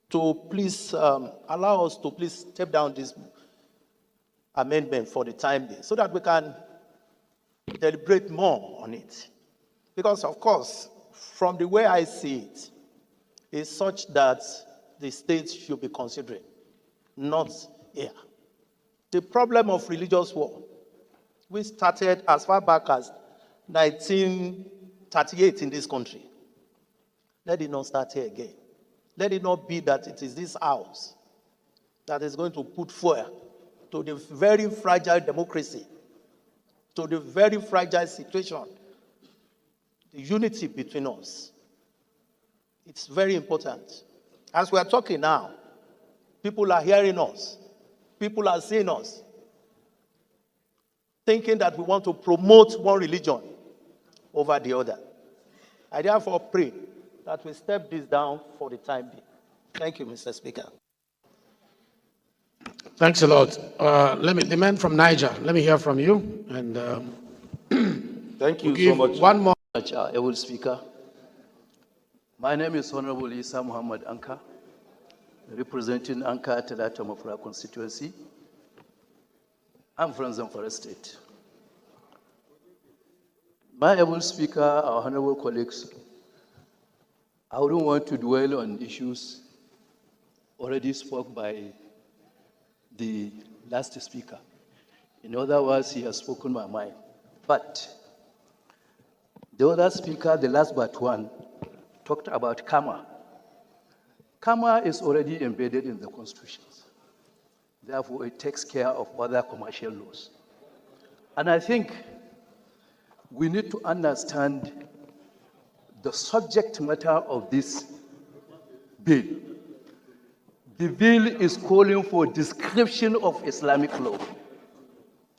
Speaker 19: to please allow us to please step down this amendment for the time being so that we can deliberate more on it. Because, of course, from the way I see it, it's such that the states should be considering, not here. The problem of religious war, we started as far back as 1938 in this country. Let it not start here again. Let it not be that it is this house that is going to put fuel to the very fragile democracy, to the very fragile situation, the unity between us. It's very important. As we are talking now, people are hearing us. People are seeing us, thinking that we want to promote one religion over the other. I therefore pray that we step this down for the time being. Thank you, Mr. Speaker.
Speaker 5: Thanks a lot. The man from Niger, let me hear from you. And
Speaker 15: thank you so much.
Speaker 5: One more.
Speaker 15: Able Speaker. My name is Honorable Isa Muhammad Anka, representing Anka Telata Mafra constituency. I'm from Zamfara State. My able Speaker, our honorable colleagues, I wouldn't want to dwell on issues already spoke by the last speaker. In other words, he has spoken my mind. But the other speaker, the last but one, talked about Kama. Kama is already embedded in the constitutions. Therefore, it takes care of other commercial laws. And I think we need to understand the subject matter of this bill. The bill is calling for description of Islamic law.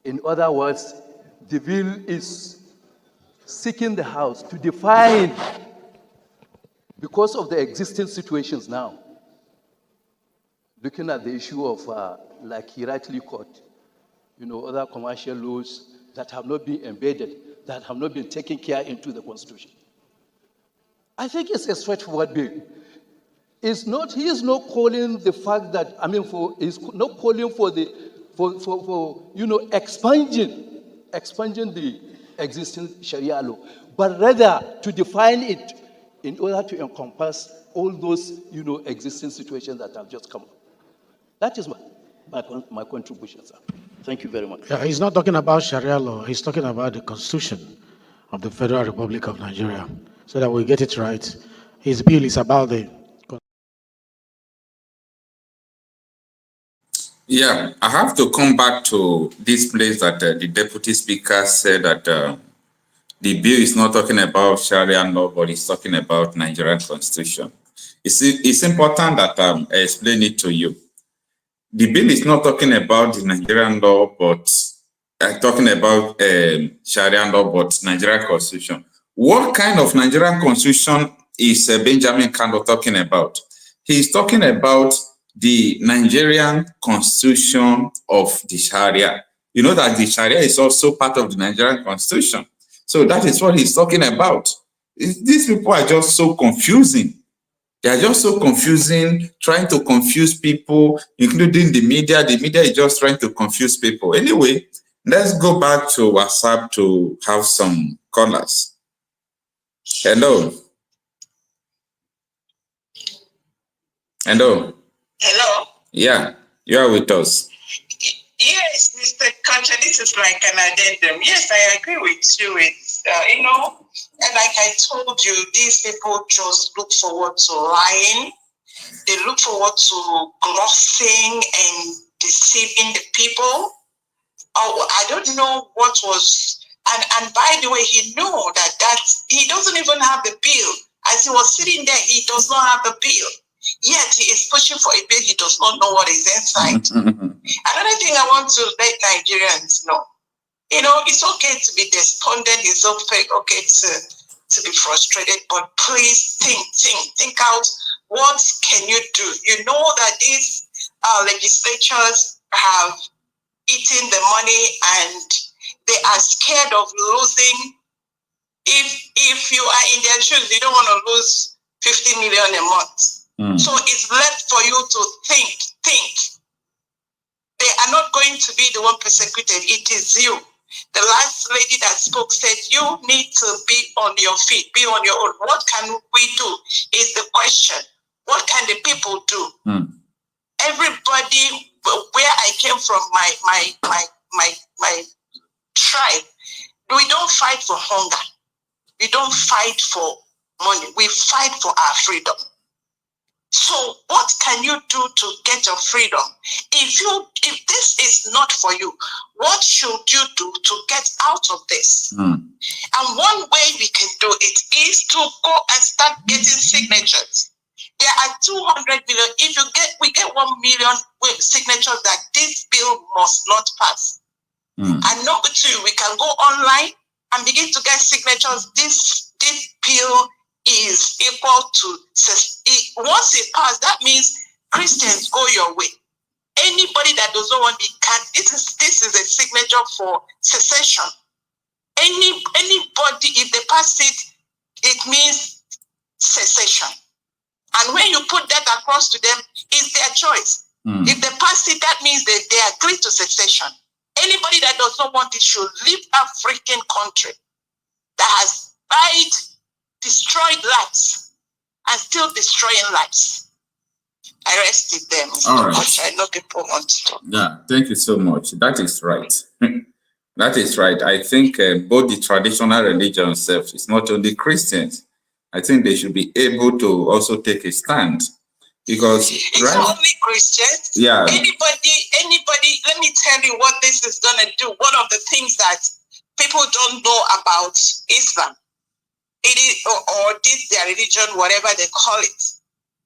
Speaker 15: In other words, the bill is seeking the House to define, because of the existing situations now, looking at the issue of, like he rightly caught, other commercial laws that have not been embedded, that have not been taken care into the Constitution. I think it's a straightforward bill. He is not calling the fact that, he's not calling for expunging the existing Sharia law, but rather to define it in order to encompass all those, existing situations that have just come up. That is my contribution, sir. Thank you very much.
Speaker 5: Yeah, he's not talking about Sharia law. He's talking about the Constitution of the Federal Republic of Nigeria. So that we get it right. His bill is about the...
Speaker 1: Yeah, I have to come back to this place that the Deputy Speaker said that the bill is not talking about Sharia law, but it's talking about Nigerian Constitution. It's important that I explain it to you. The bill is not talking about the Nigerian law, but talking about Sharia law, but Nigerian Constitution. What kind of Nigerian Constitution is Benjamin Kanu talking about? He's talking about the Nigerian Constitution of the Sharia. You know that the Sharia is also part of the Nigerian Constitution. So that is what he's talking about. These people are just so confusing. They are just so confusing, trying to confuse people, including the media. The media is just trying to confuse people. Anyway, let's go back to WhatsApp to have some callers. Hello. Hello.
Speaker 12: Hello?
Speaker 1: Yeah, you are with us.
Speaker 12: Yes, Mr. Kocha, this is like an addendum. Yes, I agree with you. It's, and like I told you, these people just look forward to lying. They look forward to glossing and deceiving the people. Oh, I don't know what was, and by the way, he knew that he doesn't even have the bill. As he was sitting there, he does not have the bill. Yet he is pushing for a bill. He does not know what is inside. Another thing I want to let Nigerians know, it's okay to be despondent. It's okay to be frustrated, but please think out what can you do. You know that these legislatures have eaten the money and they are scared of losing. If you are in their shoes, you don't want to lose 50 million a month. So it's left for you to think. They are not going to be the one persecuted. It is you. The last lady that spoke said, you need to be on your feet, be on your own. What can we do is the question. What can the people do? Everybody, where I came from, my tribe, we don't fight for hunger. We don't fight for money. We fight for our freedom. So what can you do to get your freedom? If this is not for you, what should you do to get out of this? And one way we can do it is to go and start getting signatures. There are 200 million. If we get 1 million signatures that this bill must not pass. And number two, we can go online and begin to get signatures. This bill is equal to, once it passes, that means Christians go your way. Anybody that does not want to be cut, this is a signature for secession. Anybody, if they pass it, it means secession. And when you put that across to them, it's their choice. If they pass it, that means they agree to secession. Anybody that does not want it should leave that freaking country that has destroyed lives and still destroying lives. I rested them.
Speaker 1: All right.
Speaker 12: I know people want to talk.
Speaker 1: Yeah, thank you so much. That is right. That is right. I think both the traditional religions, it's not only Christians. I think they should be able to also take a stand, because
Speaker 12: it's not only Christians.
Speaker 1: Yeah.
Speaker 12: Anybody. Let me tell you what this is gonna do. One of the things that people don't know about Islam, it is or this their religion, whatever they call it.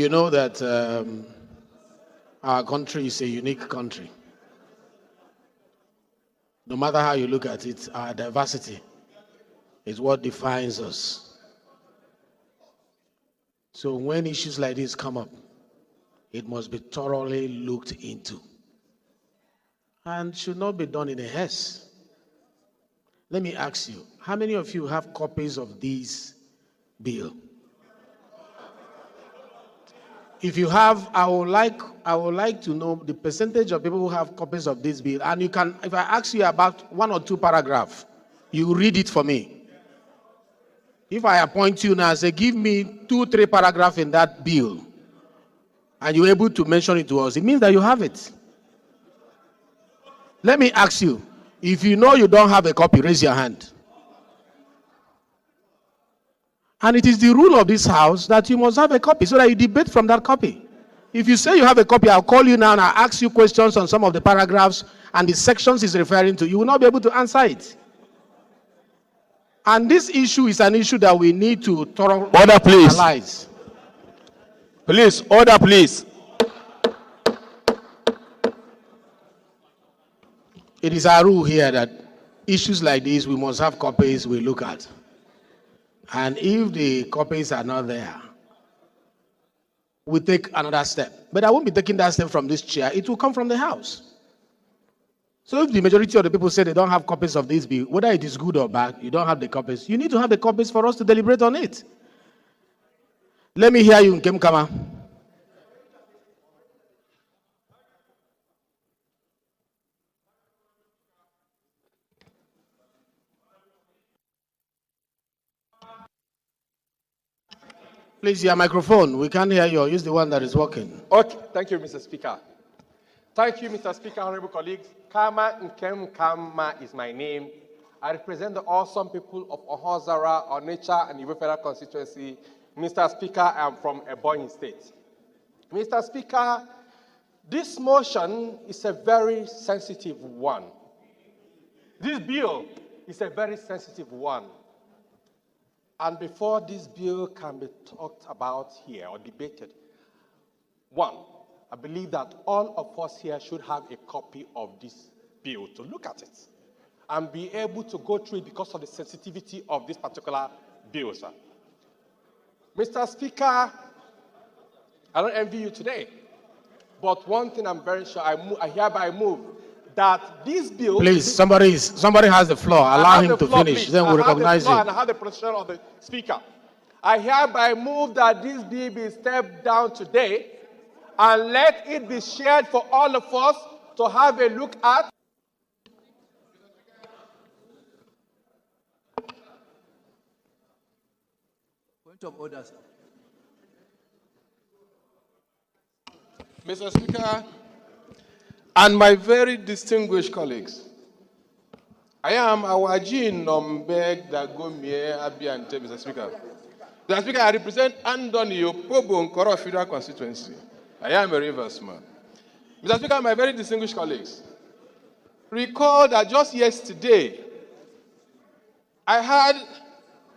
Speaker 5: You know that our country is a unique country. No matter how you look at it, our diversity is what defines us. So when issues like this come up, it must be thoroughly looked into and should not be done in a haste. Let me ask you, how many of you have copies of this bill? If you have, I would like to know the percentage of people who have copies of this bill. And you can, if I ask you about 1 or 2 paragraphs, you read it for me. If I appoint you now and say, give me 2, 3 paragraphs in that bill, and you're able to mention it to us, it means that you have it. Let me ask you, if you know you don't have a copy, raise your hand. And it is the rule of this house that you must have a copy so that you debate from that copy. If you say you have a copy, I'll call you now and I'll ask you questions on some of the paragraphs and the sections it's referring to. You will not be able to answer it. And this issue is an issue that we need to thoroughly analyze.
Speaker 20: Please, order, please.
Speaker 5: It is our rule here that issues like this, we must have copies we look at. And if the copies are not there, we take another step. But I won't be taking that step from this chair. It will come from the house. So if the majority of the people say they don't have copies of this bill, whether it is good or bad, you don't have the copies, you need to have the copies for us to deliberate on it. Let me hear you, Nkem Kama. Please, your microphone. We can't hear you. Use the one that is working.
Speaker 6: Okay, thank you, Mr. Speaker. Thank you, Mr. Speaker, honorable colleagues. Kama Nkem Kama is my name. I represent the awesome people of Ohozara, Onitsha, and Igbo Federal Constituency. Mr. Speaker, I am from Ebonyi State. Mr. Speaker, this motion is a very sensitive one. This bill is a very sensitive one. And before this bill can be talked about here or debated, one, I believe that all of us here should have a copy of this bill to look at it and be able to go through it because of the sensitivity of this particular bill, sir. Mr. Speaker, I don't envy you today, but one thing I'm very sure, I hereby move that this bill...
Speaker 5: Please, somebody has the floor. Allow him to finish. Then we'll recognize you.
Speaker 6: And I have the position of the Speaker. I hereby move that this bill be stepped down today and let it be shared for all of us to have a look at.
Speaker 15: Point of order, sir.
Speaker 3: Mr. Speaker, and my very distinguished colleagues, I am Awajin Nombeg Dagomie Abiante, Mr. Speaker. Mr. Speaker, I represent Andoni Opobo Nkoro Federal Constituency. I am a Rivers man. Mr. Speaker, my very distinguished colleagues, recall that just yesterday, I had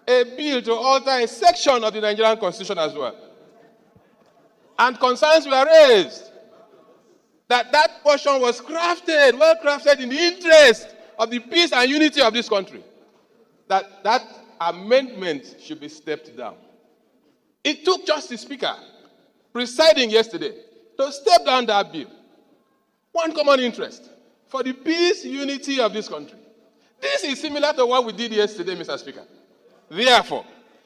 Speaker 3: a bill to alter a section of the Nigerian Constitution as well. And concerns were raised that portion was crafted, well crafted in the interest of the peace and unity of this country. That amendment should be stepped down. It took Justice Speaker presiding yesterday to step down that bill. One common interest for the peace, unity of this country. This is similar to what we did yesterday, Mr. Speaker. Therefore,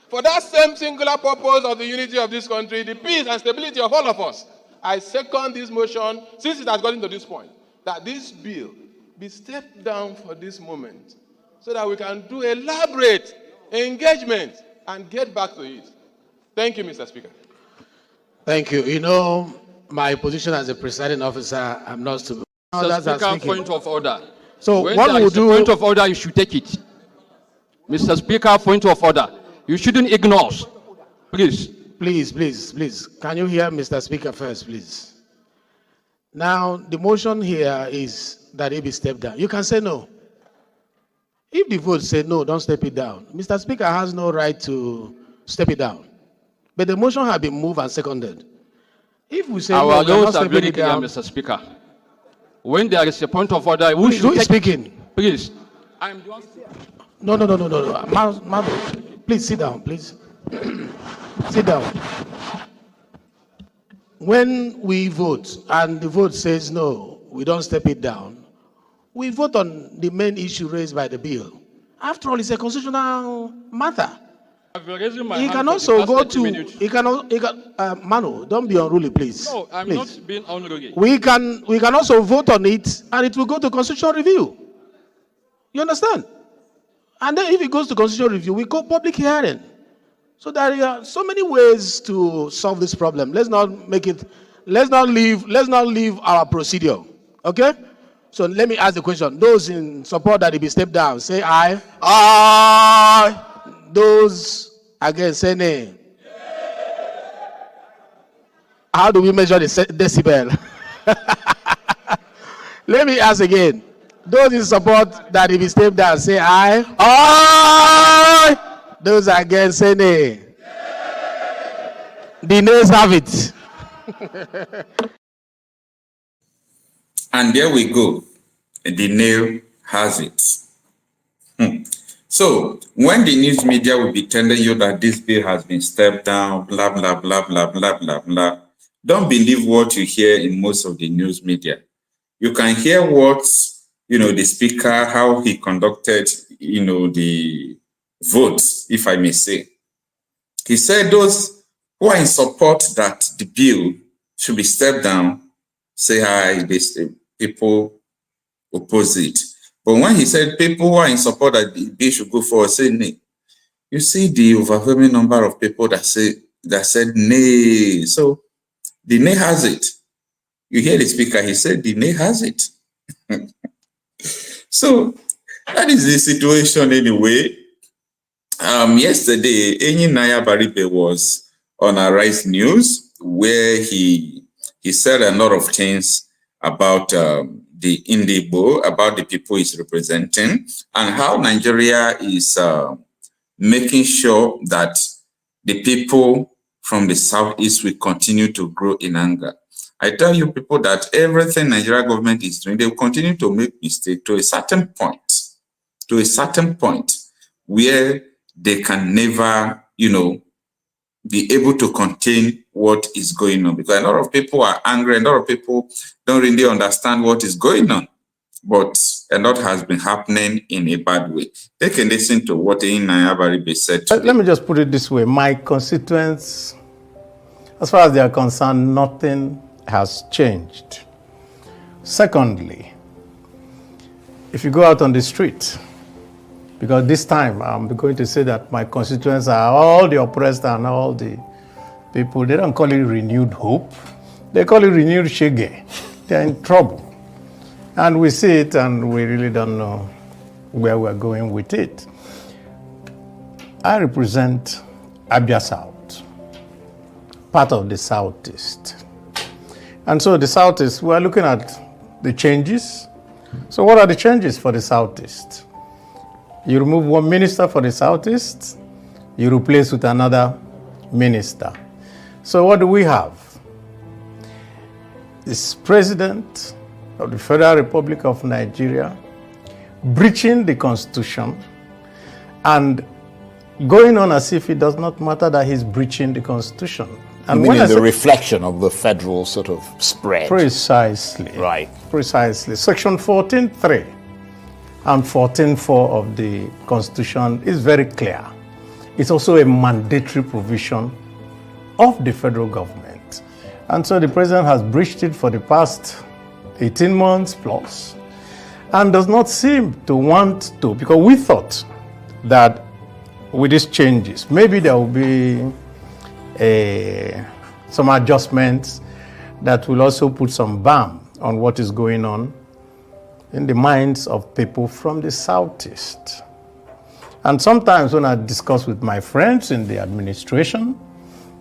Speaker 3: for that same singular purpose of the unity of this country, the peace and stability of all of us, I second this motion, since it has gotten to this point, that this bill be stepped down for this moment so that we can do elaborate engagement and get back to it. Thank you, Mr. Speaker.
Speaker 5: Thank you. You know, my position as a presiding officer, I'm not to...
Speaker 21: Mr. Speaker, point of order.
Speaker 5: So
Speaker 21: when
Speaker 5: what we'll do...
Speaker 21: point of order, you should take it. Mr. Speaker, point of order. You shouldn't ignore us. Please.
Speaker 5: Please. Can you hear Mr. Speaker first, please? Now, the motion here is that it be stepped down. You can say no. If the vote say no, don't step it down. Mr. Speaker has no right to step it down. But the motion has been moved and seconded. If we say
Speaker 21: our
Speaker 5: no,
Speaker 21: rules are very clear, Mr. Speaker. When there is a point of order,
Speaker 5: who is speaking?
Speaker 21: Please.
Speaker 5: No. Please sit down, please. Sit down. When we vote and the vote says no, we don't step it down, we vote on the main issue raised by the bill. After all, it's a constitutional matter. He can also go to, Manu, don't be unruly, please.
Speaker 21: No, I'm
Speaker 5: please.
Speaker 21: not being unruly.
Speaker 5: We can also vote on it and it will go to constitutional review. You understand? And then if it goes to constitutional review, we go public hearing. So there are so many ways to solve this problem. Let's not leave our procedure. Okay? So let me ask the question. Those in support that it be stepped down, say aye. Aye. Those against, say nay. How do we measure the decibel? Let me ask again. Those in support that it be stepped down, say aye. Aye. Those against, say nay. The nays have it.
Speaker 1: And there we go. The nail has it. So when the news media will be telling you that this bill has been stepped down, blah, blah, blah, blah, blah, blah, blah, don't believe what you hear in most of the news media. You can hear what, the speaker, how he conducted, the votes, if I may say. He said those who are in support that the bill should be stepped down, say aye, people oppose it. But when he said people who are in support that the bill should go forward, say nay. You see the overwhelming number of people that said nay. So the nay has it. You hear the speaker, he said the nay has it. So that is the situation anyway. Yesterday, Enyi Naya Baribe was on Arise News where he said a lot of things about the Igbo, about the people he's representing, and how Nigeria is making sure that the people from the Southeast will continue to grow in anger. I tell you people that everything Nigeria government is doing, they will continue to make mistakes to a certain point where they can never, be able to contain what is going on. Because a lot of people are angry, a lot of people don't really understand what is going on. But a lot has been happening in a bad way. They can listen to what Naya Baribe said today.
Speaker 2: Let me just put it this way. My constituents, as far as they are concerned, nothing has changed. Secondly, if you go out on the street, because this time I'm going to say that my constituents are all the oppressed and all the people, they don't call it renewed hope. They call it renewed shege. They're in trouble. And we see it and we really don't know where we're going with it. I represent Abia South, part of the Southeast. And so the Southeast, we're looking at the changes. So what are the changes for the Southeast? You remove one minister for the Southeast, you replace with another minister. So what do we have? This President of the Federal Republic of Nigeria breaching the Constitution and going on as if it does not matter that he's breaching the Constitution. And
Speaker 4: you mean the reflection of the federal sort of spread?
Speaker 2: Precisely.
Speaker 4: Right.
Speaker 2: Precisely. Section 14.3 and 14.4 of the Constitution is very clear. It's also a mandatory provision of the federal government. And so the president has breached it for the past 18 months plus and does not seem to want to, because we thought that with these changes, maybe there will be some adjustments that will also put some balm on what is going on in the minds of people from the Southeast. And sometimes when I discuss with my friends in the administration,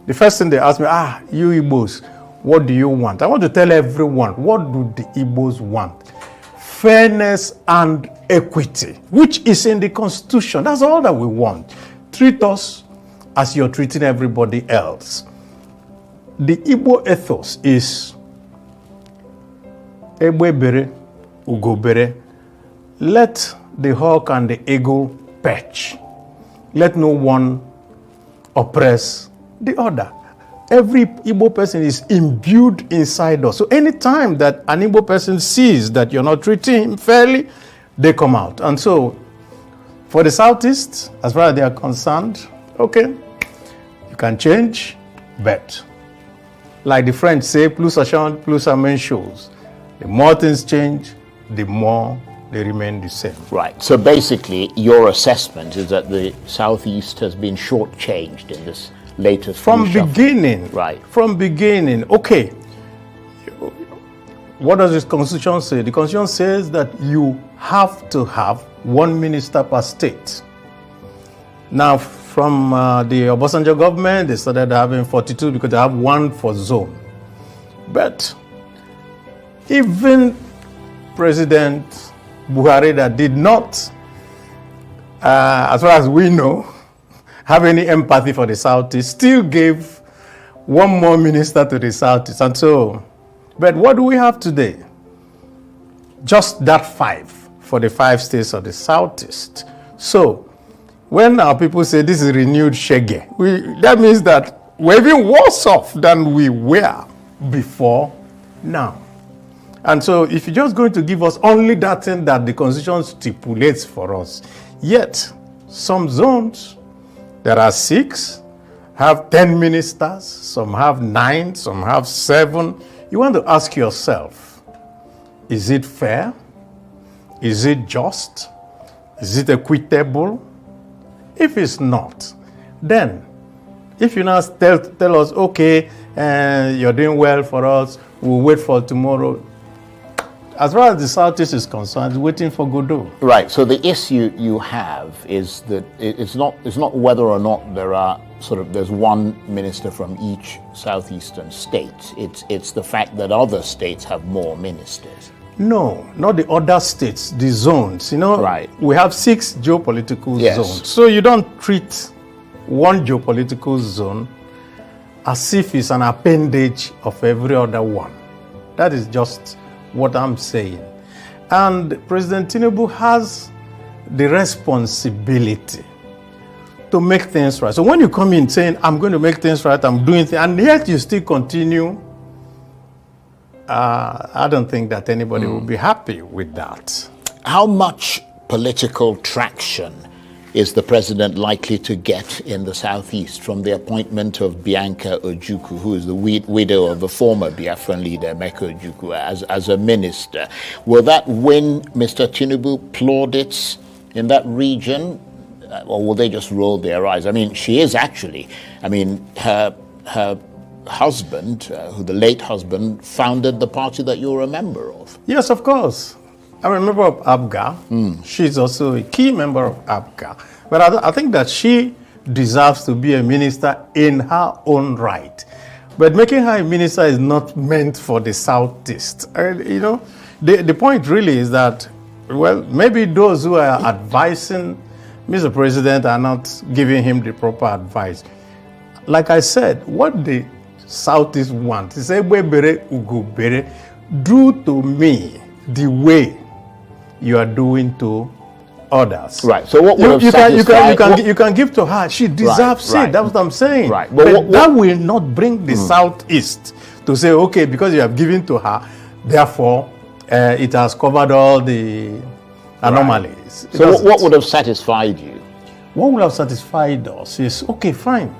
Speaker 2: the first thing they ask me, you Igbos, what do you want? I want to tell everyone, what do the Igbos want? Fairness and equity, which is in the Constitution. That's all that we want. Treat us as you're treating everybody else. the Igbo ethos is Egbe bere, Ugo bere. Let the hawk and the eagle perch. Let no one oppress the other. Every Igbo person is imbued inside us. So anytime that an Igbo person sees that you're not treating him fairly, they come out. And so for the Southeast, as far as they are concerned, okay, you can change, but like the French say, plus ça change, plus ça même chose. The more things change, the more they remain the same.
Speaker 4: Right. So basically, your assessment is that the Southeast has been shortchanged in this latest
Speaker 2: From
Speaker 4: reshuffle.
Speaker 2: beginning.
Speaker 4: Right.
Speaker 2: From beginning. Okay. What does the Constitution say? The Constitution says that you have to have one minister per state. Now, from the Obasanjo government, they started having 42 because they have one for zone. But even President Buhari, that did not, as far as we know, have any empathy for the Southeast, still gave one more minister to the Southeast. And so, but what do we have today? Just that 5 for the 5 states of the Southeast. So, when our people say this is renewed shege, that means that we're even worse off than we were before now. And so if you're just going to give us only that thing that the Constitution stipulates for us, yet some zones, there are 6, have 10 ministers, some have 9, some have 7. You want to ask yourself, is it fair? Is it just? Is it equitable? If it's not, then if you now tell us, okay, you're doing well for us, we'll wait for tomorrow. As far as the Southeast is concerned, it's waiting for Godot.
Speaker 4: Right. So the issue you have is that it's not whether or not there's one minister from each southeastern state. It's the fact that other states have more ministers.
Speaker 2: No, not the other states, the zones.
Speaker 4: Right.
Speaker 2: We have 6 geopolitical
Speaker 4: Yes.
Speaker 2: zones. So you don't treat one geopolitical zone as if it's an appendage of every other one. That is just what I'm saying. And President Tinubu has the responsibility to make things right. So when you come in saying, I'm going to make things right, I'm doing things, and yet you still continue, I don't think that anybody will be happy with that.
Speaker 4: How much political traction is the president likely to get in the Southeast from the appointment of Bianca Ojukwu, who is the widow of the former Biafran leader, Emeka Ojukwu, as a minister? Will that win Mr. Tinubu plaudits in that region, or will they just roll their eyes? I mean, she is actually, her husband, the late husband, founded the party that you're a member of.
Speaker 2: Yes, of course. I'm a member of ABGA. She's also a key member of ABGA. But I think that she deserves to be a minister in her own right. But making her a minister is not meant for the Southeast. The point really is that, well, maybe those who are advising Mr. President are not giving him the proper advice. Like I said, what the Southeast want is Egbe bere, Ugo bere, do to me the way you are doing to others.
Speaker 4: Right. So what would
Speaker 2: you can give to her. She deserves it. That's what I'm saying.
Speaker 4: Right.
Speaker 2: But that will not bring the Southeast to say, okay, because you have given to her, therefore it has covered all the anomalies.
Speaker 4: So what would have satisfied you?
Speaker 2: What would have satisfied us is, okay, fine.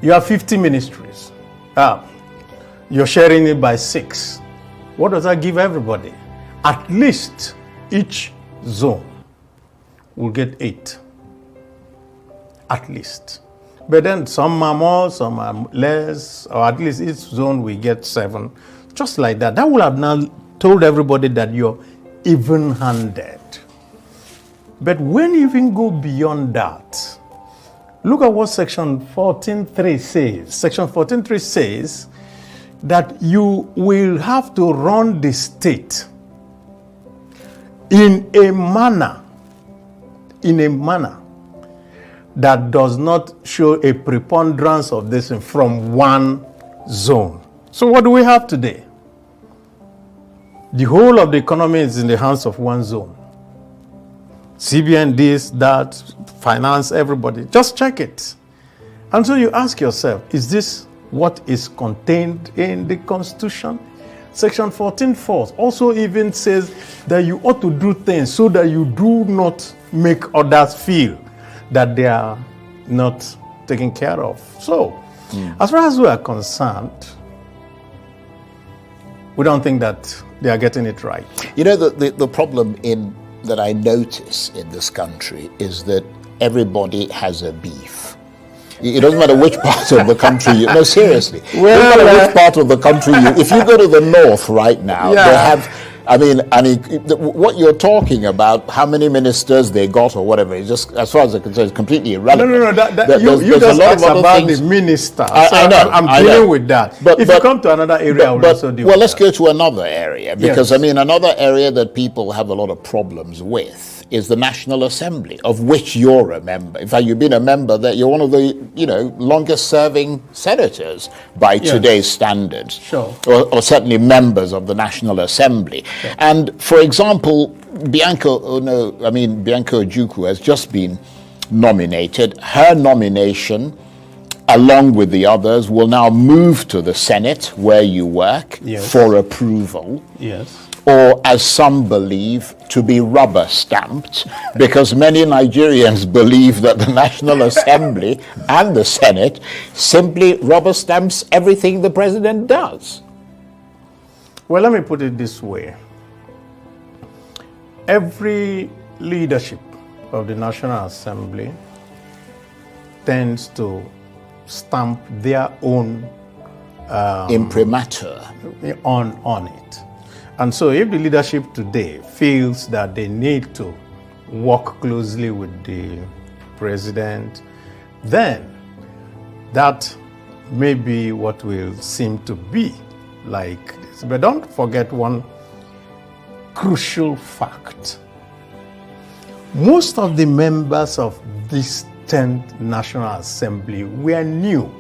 Speaker 2: You have 50 ministries. You're sharing it by 6. What does that give everybody? At least each zone will get 8. At least. But then some are more, some are less, or at least each zone will get 7. Just like that. That will have now told everybody that you're even-handed. But when you even go beyond that, look at what Section 14.3 says. Section 14.3 says that you will have to run the state in a manner that does not show a preponderance of this from one zone. So what do we have today? The whole of the economy is in the hands of one zone. CBN, this, that, finance, everybody. Just check it. And so you ask yourself, is this what is contained in the Constitution? Section 14(4) also even says that you ought to do things so that you do not make others feel that they are not taken care of. So, as far as we are concerned, we don't think that they are getting it right.
Speaker 4: You know, the problem that I notice in this country is that everybody has a beef. It doesn't matter which part of the country you... No, seriously. It doesn't matter which part of the country you... If you go to the north right now, they have... I mean, what you're talking about, how many ministers they got or whatever, is just, as far as I'm concerned, is completely irrelevant.
Speaker 2: No. You just asked about the minister.
Speaker 4: I know.
Speaker 2: I'm dealing with that. But if you come to another area, I will also deal with that.
Speaker 4: Well, let's go to another area, because, I mean, another area that people have a lot of problems with is the National Assembly, of which you're a member. In fact, you've been a member, that you're one of the, longest serving senators by today's standards.
Speaker 2: Sure.
Speaker 4: Or certainly members of the National Assembly. Sure. And for example, Bianca Ojukwu has just been nominated. Her nomination, along with the others, will now move to the Senate, where you work, for approval.
Speaker 2: Yes.
Speaker 4: Or, as some believe, to be rubber stamped, because many Nigerians believe that the National Assembly and the Senate simply rubber stamps everything the president does.
Speaker 2: Well, let me put it this way. Every leadership of the National Assembly tends to stamp their own
Speaker 4: imprimatur
Speaker 2: on it. And so if the leadership today feels that they need to work closely with the president, then that may be what will seem to be like this. But don't forget one crucial fact. Most of the members of this 10th National Assembly were new.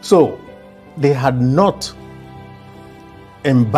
Speaker 2: So they had not imbibed